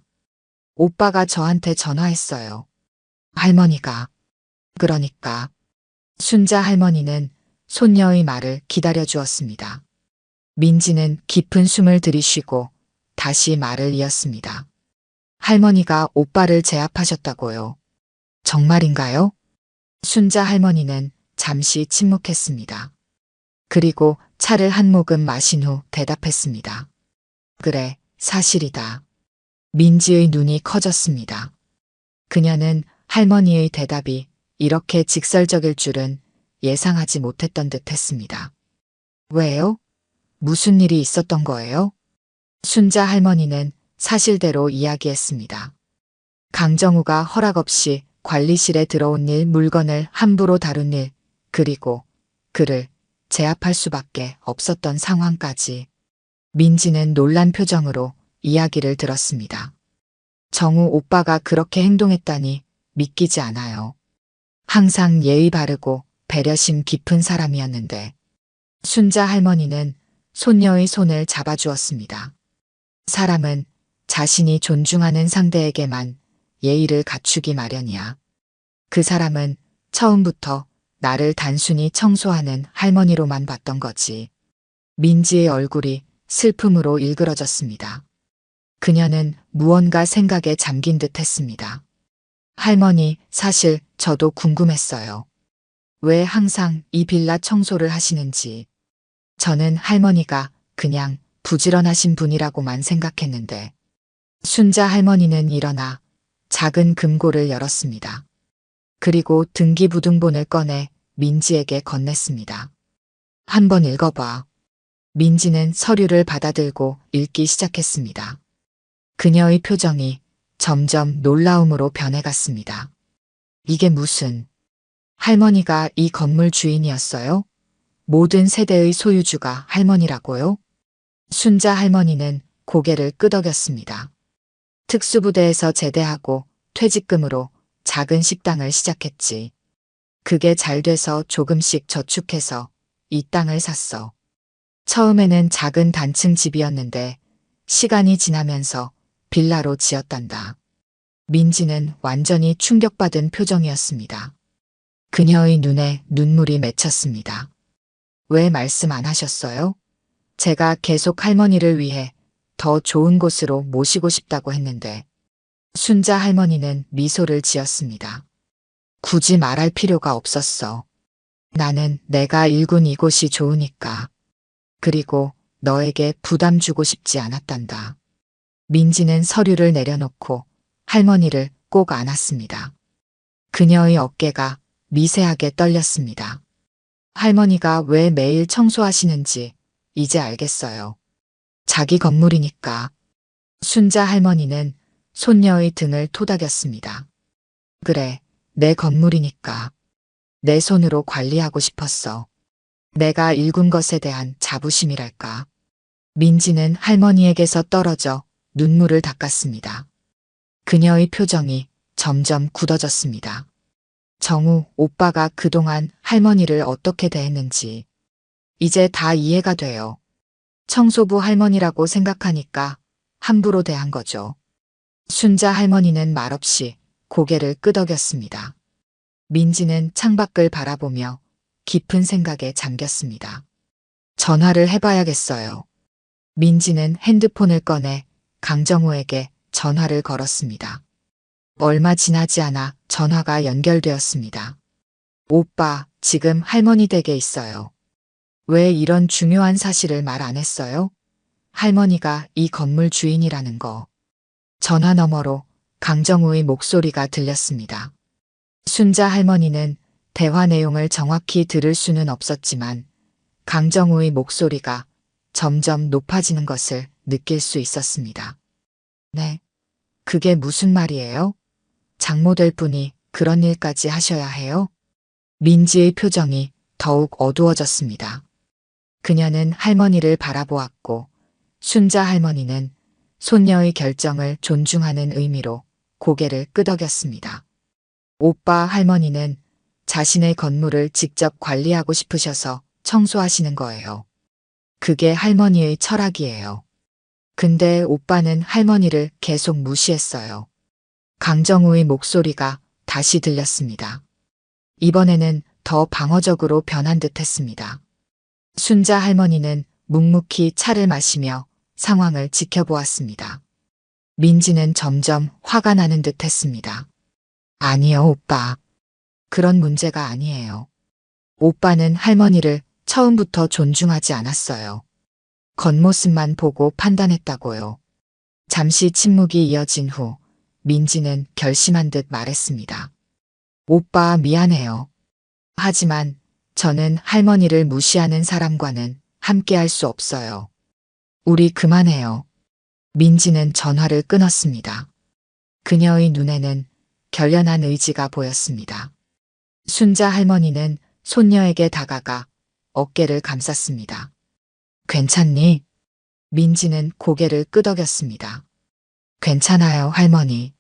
오빠가 저한테 전화했어요. 할머니가. 그러니까. 순자 할머니는 손녀의 말을 기다려 주었습니다. 민지는 깊은 숨을 들이쉬고 다시 말을 이었습니다. 할머니가 오빠를 제압하셨다고요. 정말인가요? 순자 할머니는 잠시 침묵했습니다. 그리고 차를 한 모금 마신 후 대답했습니다. 그래, 사실이다. 민지의 눈이 커졌습니다. 그녀는 할머니의 대답이 이렇게 직설적일 줄은 예상하지 못했던 듯 했습니다. 왜요? 무슨 일이 있었던 거예요? 순자 할머니는 사실대로 이야기했습니다. 강정우가 허락 없이 관리실에 들어온 일, 물건을 함부로 다룬 일, 그리고 그를 제압할 수밖에 없었던 상황까지. 민지는 놀란 표정으로 이야기를 들었습니다. 정우 오빠가 그렇게 행동했다니 믿기지 않아요. 항상 예의 바르고 배려심 깊은 사람이었는데. 순자 할머니는 손녀의 손을 잡아주었습니다. 사람은 자신이 존중하는 상대에게만 예의를 갖추기 마련이야. 그 사람은 처음부터 나를 단순히 청소하는 할머니로만 봤던 거지. 민지의 얼굴이 슬픔으로 일그러졌습니다. 그녀는 무언가 생각에 잠긴 듯 했습니다. 할머니, 사실 저도 궁금했어요. 왜 항상 이 빌라 청소를 하시는지. 저는 할머니가 그냥 부지런하신 분이라고만 생각했는데. 순자 할머니는 일어나 작은 금고를 열었습니다. 그리고 등기부등본을 꺼내 민지에게 건넸습니다. 한번 읽어봐. 민지는 서류를 받아들고 읽기 시작했습니다. 그녀의 표정이 점점 놀라움으로 변해갔습니다. 이게 무슨... 할머니가 이 건물 주인이었어요? 모든 세대의 소유주가 할머니라고요? 순자 할머니는 고개를 끄덕였습니다. 특수부대에서 제대하고 퇴직금으로 작은 식당을 시작했지. 그게 잘 돼서 조금씩 저축해서 이 땅을 샀어. 처음에는 작은 단층 집이었는데 시간이 지나면서 빌라로 지었단다. 민지는 완전히 충격받은 표정이었습니다. 그녀의 눈에 눈물이 맺혔습니다. 왜 말씀 안 하셨어요? 제가 계속 할머니를 위해 더 좋은 곳으로 모시고 싶다고 했는데. 순자 할머니는 미소를 지었습니다. 굳이 말할 필요가 없었어. 나는 내가 일군 이곳이 좋으니까. 그리고 너에게 부담 주고 싶지 않았단다. 민지는 서류를 내려놓고 할머니를 꼭 안았습니다. 그녀의 어깨가 미세하게 떨렸습니다. 할머니가 왜 매일 청소하시는지 이제 알겠어요. 자기 건물이니까. 순자 할머니는 손녀의 등을 토닥였습니다. 그래, 내 건물이니까. 내 손으로 관리하고 싶었어. 내가 일군 것에 대한 자부심이랄까. 민지는 할머니에게서 떨어져 눈물을 닦았습니다. 그녀의 표정이 점점 굳어졌습니다. 정우 오빠가 그동안 할머니를 어떻게 대했는지 이제 다 이해가 돼요. 청소부 할머니라고 생각하니까 함부로 대한 거죠. 순자 할머니는 말없이 고개를 끄덕였습니다. 민지는 창밖을 바라보며 깊은 생각에 잠겼습니다. 전화를 해봐야겠어요. 민지는 핸드폰을 꺼내 강정우에게 전화를 걸었습니다. 얼마 지나지 않아 전화가 연결되었습니다. 오빠, 지금 할머니 댁에 있어요. 왜 이런 중요한 사실을 말 안 했어요? 할머니가 이 건물 주인이라는 거. 전화 너머로 강정우의 목소리가 들렸습니다. 순자 할머니는 대화 내용을 정확히 들을 수는 없었지만 강정우의 목소리가 점점 높아지는 것을 느낄 수 있었습니다. 네. 그게 무슨 말이에요? 장모될 분이 그런 일까지 하셔야 해요? 민지의 표정이 더욱 어두워졌습니다. 그녀는 할머니를 바라보았고 순자 할머니는 손녀의 결정을 존중하는 의미로 고개를 끄덕였습니다. 오빠 할머니는 자신의 건물을 직접 관리하고 싶으셔서 청소하시는 거예요. 그게 할머니의 철학이에요. 근데 오빠는 할머니를 계속 무시했어요. 강정우의 목소리가 다시 들렸습니다. 이번에는 더 방어적으로 변한 듯 했습니다. 순자 할머니는 묵묵히 차를 마시며 상황을 지켜보았습니다. 민지는 점점 화가 나는 듯 했습니다. 아니요, 오빠. 그런 문제가 아니에요. 오빠는 할머니를 처음부터 존중하지 않았어요. 겉모습만 보고 판단했다고요. 잠시 침묵이 이어진 후 민지는 결심한 듯 말했습니다. 오빠 미안해요. 하지만 저는 할머니를 무시하는 사람과는 함께할 수 없어요. 우리 그만해요. 민지는 전화를 끊었습니다. 그녀의 눈에는 결연한 의지가 보였습니다. 순자 할머니는 손녀에게 다가가 어깨를 감쌌습니다. 괜찮니? 민지는 고개를 끄덕였습니다. 괜찮아요, 할머니.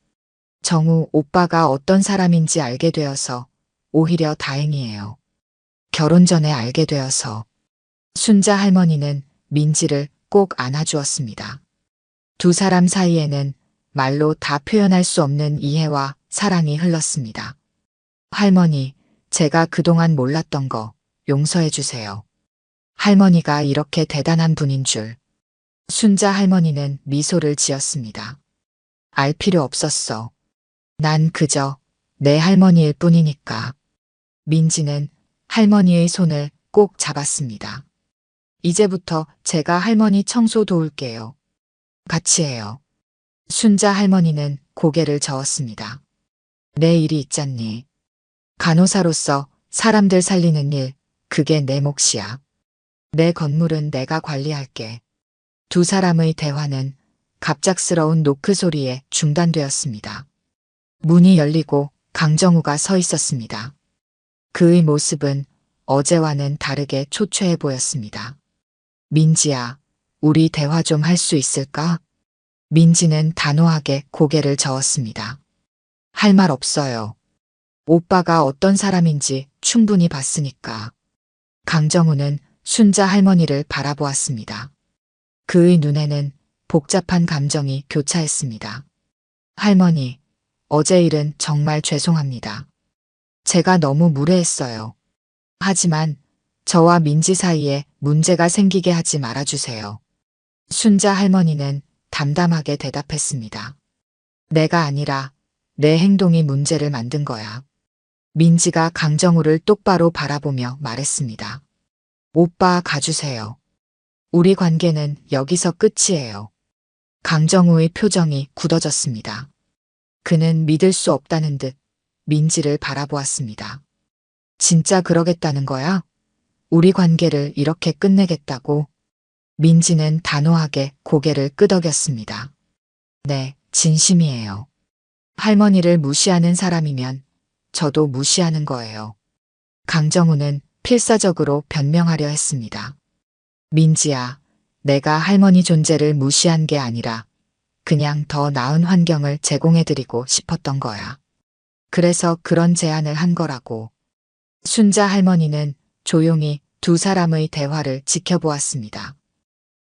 정우 오빠가 어떤 사람인지 알게 되어서 오히려 다행이에요. 결혼 전에 알게 되어서. 순자 할머니는 민지를 꼭 안아주었습니다. 두 사람 사이에는 말로 다 표현할 수 없는 이해와 사랑이 흘렀습니다. 할머니, 제가 그동안 몰랐던 거 용서해 주세요. 할머니가 이렇게 대단한 분인 줄. 순자 할머니는 미소를 지었습니다. 알 필요 없었어. 난 그저 내 할머니일 뿐이니까. 민지는 할머니의 손을 꼭 잡았습니다. 이제부터 제가 할머니 청소 도울게요. 같이 해요. 순자 할머니는 고개를 저었습니다. 내 일이 있잖니. 간호사로서 사람들 살리는 일, 그게 내 몫이야. 내 건물은 내가 관리할게. 두 사람의 대화는 갑작스러운 노크 소리에 중단되었습니다. 문이 열리고 강정우가 서 있었습니다. 그의 모습은 어제와는 다르게 초췌해 보였습니다. 민지야, 우리 대화 좀 할 수 있을까? 민지는 단호하게 고개를 저었습니다. 할 말 없어요. 오빠가 어떤 사람인지 충분히 봤으니까. 강정우는 순자 할머니를 바라보았습니다. 그의 눈에는 복잡한 감정이 교차했습니다. 할머니, 어제 일은 정말 죄송합니다. 제가 너무 무례했어요. 하지만 저와 민지 사이에 문제가 생기게 하지 말아주세요. 순자 할머니는 담담하게 대답했습니다. 내가 아니라 내 행동이 문제를 만든 거야. 민지가 강정우를 똑바로 바라보며 말했습니다. 오빠 가주세요. 우리 관계는 여기서 끝이에요. 강정우의 표정이 굳어졌습니다. 그는 믿을 수 없다는 듯 민지를 바라보았습니다. 진짜 그러겠다는 거야? 우리 관계를 이렇게 끝내겠다고? 민지는 단호하게 고개를 끄덕였습니다. 네, 진심이에요. 할머니를 무시하는 사람이면 저도 무시하는 거예요. 강정우는 필사적으로 변명하려 했습니다. 민지야, 내가 할머니 존재를 무시한 게 아니라 그냥 더 나은 환경을 제공해드리고 싶었던 거야. 그래서 그런 제안을 한 거라고. 순자 할머니는 조용히 두 사람의 대화를 지켜보았습니다.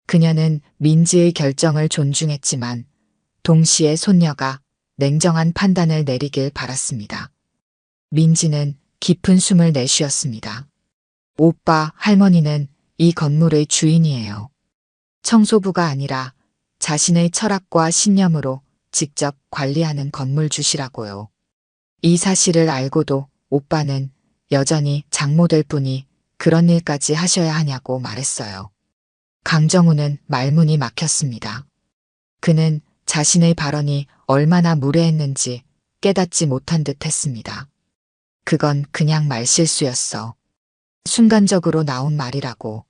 그녀는 민지의 결정을 존중했지만 동시에 손녀가 냉정한 판단을 내리길 바랐습니다. 민지는 깊은 숨을 내쉬었습니다. 오빠, 할머니는 이 건물의 주인이에요. 청소부가 아니라 자신의 철학과 신념으로 직접 관리하는 건물 주시라고요. 이 사실을 알고도 오빠는 여전히 장모될 뿐이 그런 일까지 하셔야 하냐고 말했어요. 강정우는 말문이 막혔습니다. 그는 자신의 발언이 얼마나 무례했는지 깨닫지 못한 듯 했습니다. 그건 그냥 말실수였어. 순간적으로 나온 말이라고.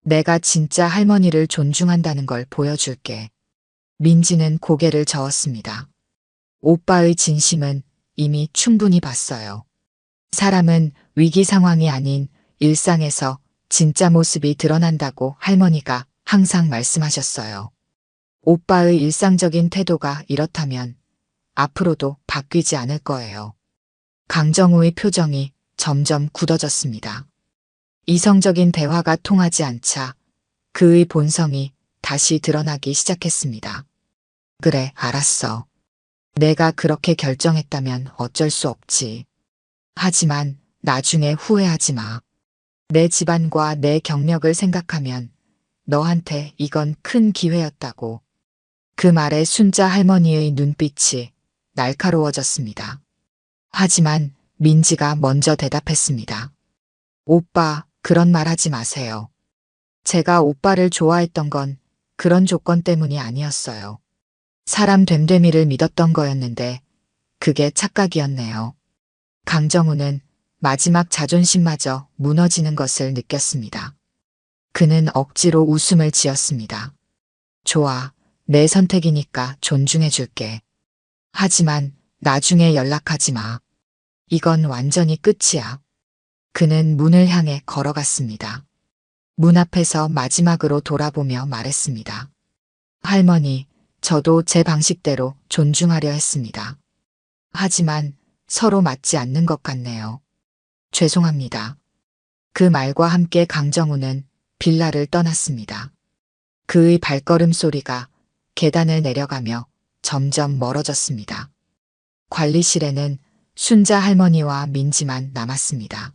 내가 진짜 할머니를 존중한다는 걸 보여줄게. 민지는 고개를 저었습니다. 오빠의 진심은 이미 충분히 봤어요. 사람은 위기 상황이 아닌 일상에서 진짜 모습이 드러난다고 할머니가 항상 말씀하셨어요. 오빠의 일상적인 태도가 이렇다면 앞으로도 바뀌지 않을 거예요. 강정우의 표정이 점점 굳어졌습니다. 이성적인 대화가 통하지 않자 그의 본성이 다시 드러나기 시작했습니다. 그래, 알았어. 내가 그렇게 결정했다면 어쩔 수 없지. 하지만 나중에 후회하지 마. 내 집안과 내 경력을 생각하면 너한테 이건 큰 기회였다고. 그 말에 순자 할머니의 눈빛이 날카로워졌습니다. 하지만 민지가 먼저 대답했습니다. 오빠, 그런 말 하지 마세요. 제가 오빠를 좋아했던 건 그런 조건 때문이 아니었어요. 사람 됨됨이를 믿었던 거였는데 그게 착각이었네요. 강정우는 마지막 자존심마저 무너지는 것을 느꼈습니다. 그는 억지로 웃음을 지었습니다. 좋아, 내 선택이니까 존중해줄게. 하지만 나중에 연락하지 마. 이건 완전히 끝이야. 그는 문을 향해 걸어갔습니다. 문 앞에서 마지막으로 돌아보며 말했습니다. 할머니, 저도 제 방식대로 존중하려 했습니다. 하지만 서로 맞지 않는 것 같네요. 죄송합니다. 그 말과 함께 강정우는 빌라를 떠났습니다. 그의 발걸음 소리가 계단을 내려가며 점점 멀어졌습니다. 관리실에는 순자 할머니와 민지만 남았습니다.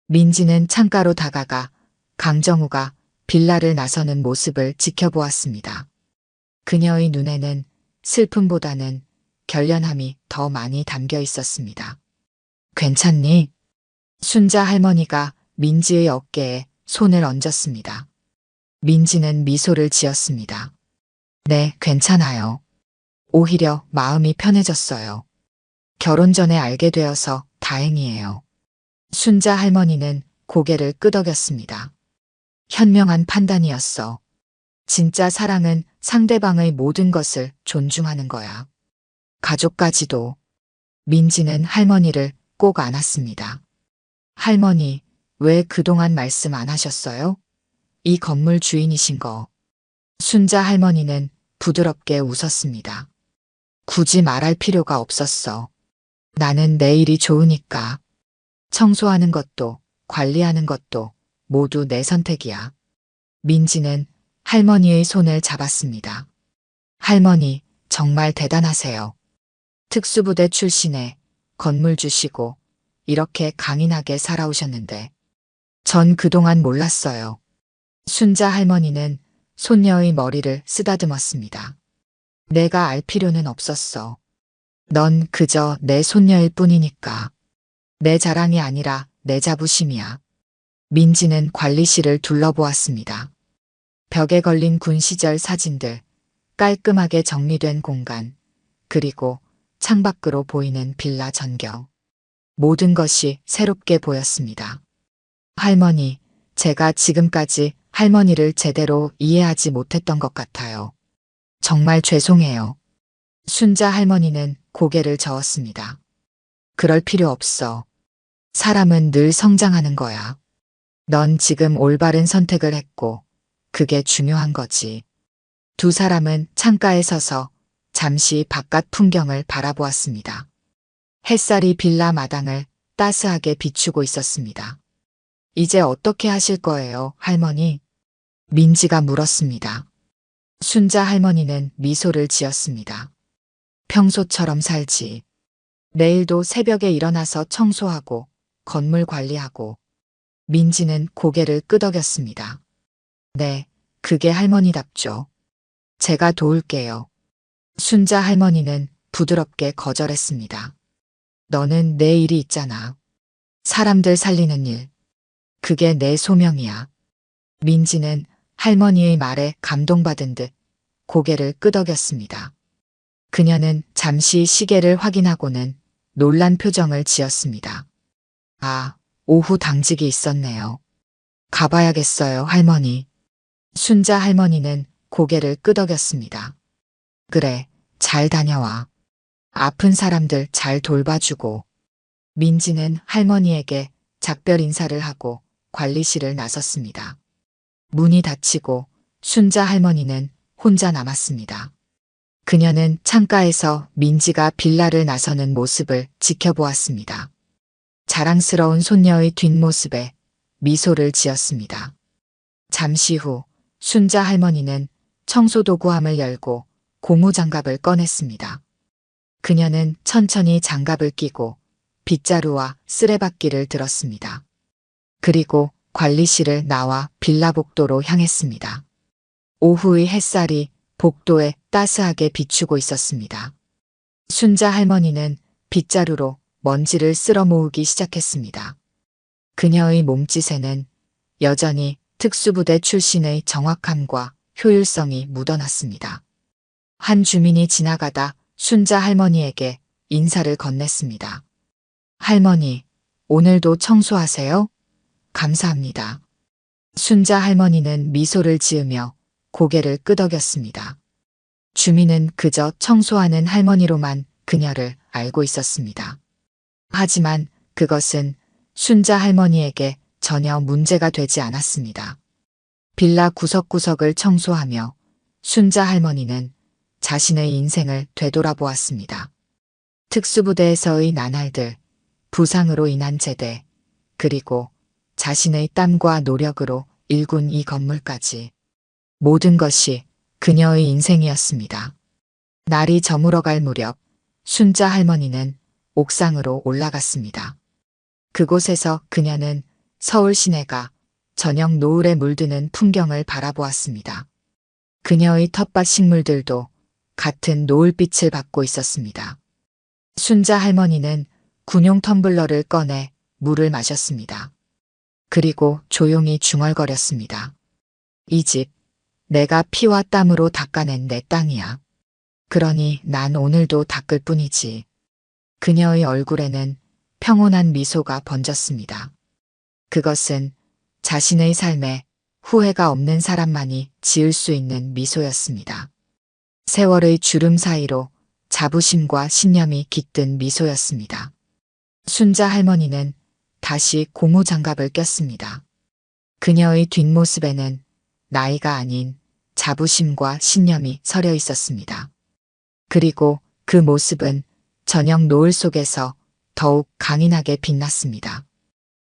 민지는 창가로 다가가 강정우가 빌라를 나서는 모습을 지켜보았습니다. 그녀의 눈에는 슬픔보다는 결연함이 더 많이 담겨 있었습니다. 괜찮니? 순자 할머니가 민지의 어깨에 손을 얹었습니다. 민지는 미소를 지었습니다. 네, 괜찮아요. 오히려 마음이 편해졌어요. 결혼 전에 알게 되어서 다행이에요. 순자 할머니는 고개를 끄덕였습니다. 현명한 판단이었어. 진짜 사랑은 상대방의 모든 것을 존중하는 거야. 가족까지도. 민지는 할머니를 꼭 안았습니다. 할머니, 왜 그동안 말씀 안 하셨어요? 이 건물 주인이신 거. 순자 할머니는 부드럽게 웃었습니다. 굳이 말할 필요가 없었어. 나는 내 일이 좋으니까. 청소하는 것도 관리하는 것도 모두 내 선택이야. 민지는 할머니의 손을 잡았습니다. 할머니, 정말 대단하세요. 특수부대 출신에 건물 주시고 이렇게 강인하게 살아오셨는데 전 그동안 몰랐어요. 순자 할머니는 손녀의 머리를 쓰다듬었습니다. 내가 알 필요는 없었어. 넌 그저 내 손녀일 뿐이니까. 내 자랑이 아니라 내 자부심이야. 민지는 관리실을 둘러보았습니다. 벽에 걸린 군 시절 사진들, 깔끔하게 정리된 공간, 그리고 창밖으로 보이는 빌라 전경. 모든 것이 새롭게 보였습니다. 할머니, 제가 지금까지 할머니를 제대로 이해하지 못했던 것 같아요. 정말 죄송해요. 순자 할머니는 고개를 저었습니다. 그럴 필요 없어. 사람은 늘 성장하는 거야. 넌 지금 올바른 선택을 했고, 그게 중요한 거지. 두 사람은 창가에 서서 잠시 바깥 풍경을 바라보았습니다. 햇살이 빌라 마당을 따스하게 비추고 있었습니다. 이제 어떻게 하실 거예요, 할머니? 민지가 물었습니다. 순자 할머니는 미소를 지었습니다. 평소처럼 살지. 내일도 새벽에 일어나서 청소하고 건물 관리하고. 민지는 고개를 끄덕였습니다. 네, 그게 할머니답죠. 제가 도울게요. 순자 할머니는 부드럽게 거절했습니다. 너는 내 일이 있잖아. 사람들 살리는 일. 그게 내 소명이야. 민지는 할머니의 말에 감동받은 듯 고개를 끄덕였습니다. 그녀는 잠시 시계를 확인하고는 놀란 표정을 지었습니다. 아, 오후 당직이 있었네요. 가봐야겠어요, 할머니. 순자 할머니는 고개를 끄덕였습니다. 그래, 잘 다녀와. 아픈 사람들 잘 돌봐주고. 민지는 할머니에게 작별 인사를 하고 관리실을 나섰습니다. 문이 닫히고 순자 할머니는 혼자 남았습니다. 그녀는 창가에서 민지가 빌라를 나서는 모습을 지켜보았습니다. 자랑스러운 손녀의 뒷모습에 미소를 지었습니다. 잠시 후 순자 할머니는 청소도구함을 열고 고무장갑을 꺼냈습니다. 그녀는 천천히 장갑을 끼고 빗자루와 쓰레받기를 들었습니다. 그리고 관리실을 나와 빌라 복도로 향했습니다. 오후의 햇살이 복도에 따스하게 비추고 있었습니다. 순자 할머니는 빗자루로 먼지를 쓸어 모으기 시작했습니다. 그녀의 몸짓에는 여전히 특수부대 출신의 정확함과 효율성이 묻어났습니다. 한 주민이 지나가다 순자 할머니에게 인사를 건넸습니다. 할머니, 오늘도 청소하세요? 감사합니다. 순자 할머니는 미소를 지으며 고개를 끄덕였습니다. 주민은 그저 청소하는 할머니로만 그녀를 알고 있었습니다. 하지만 그것은 순자 할머니에게 전혀 문제가 되지 않았습니다. 빌라 구석구석을 청소하며 순자 할머니는 자신의 인생을 되돌아보았습니다. 특수부대에서의 나날들, 부상으로 인한 제대, 그리고 자신의 땀과 노력으로 일군 이 건물까지 모든 것이 그녀의 인생이었습니다. 날이 저물어갈 무렵 순자 할머니는 옥상으로 올라갔습니다. 그곳에서 그녀는 서울 시내가 저녁 노을에 물드는 풍경을 바라보았습니다. 그녀의 텃밭 식물들도 같은 노을빛을 받고 있었습니다. 순자 할머니는 군용 텀블러를 꺼내 물을 마셨습니다. 그리고 조용히 중얼거렸습니다. 이 집, 내가 피와 땀으로 닦아낸 내 땅이야. 그러니 난 오늘도 닦을 뿐이지. 그녀의 얼굴에는 평온한 미소가 번졌습니다. 그것은 자신의 삶에 후회가 없는 사람만이 지을 수 있는 미소였습니다. 세월의 주름 사이로 자부심과 신념이 깃든 미소였습니다. 순자 할머니는 다시 고무장갑을 꼈습니다. 그녀의 뒷모습에는 나이가 아닌 자부심과 신념이 서려 있었습니다. 그리고 그 모습은 저녁 노을 속에서 더욱 강인하게 빛났습니다.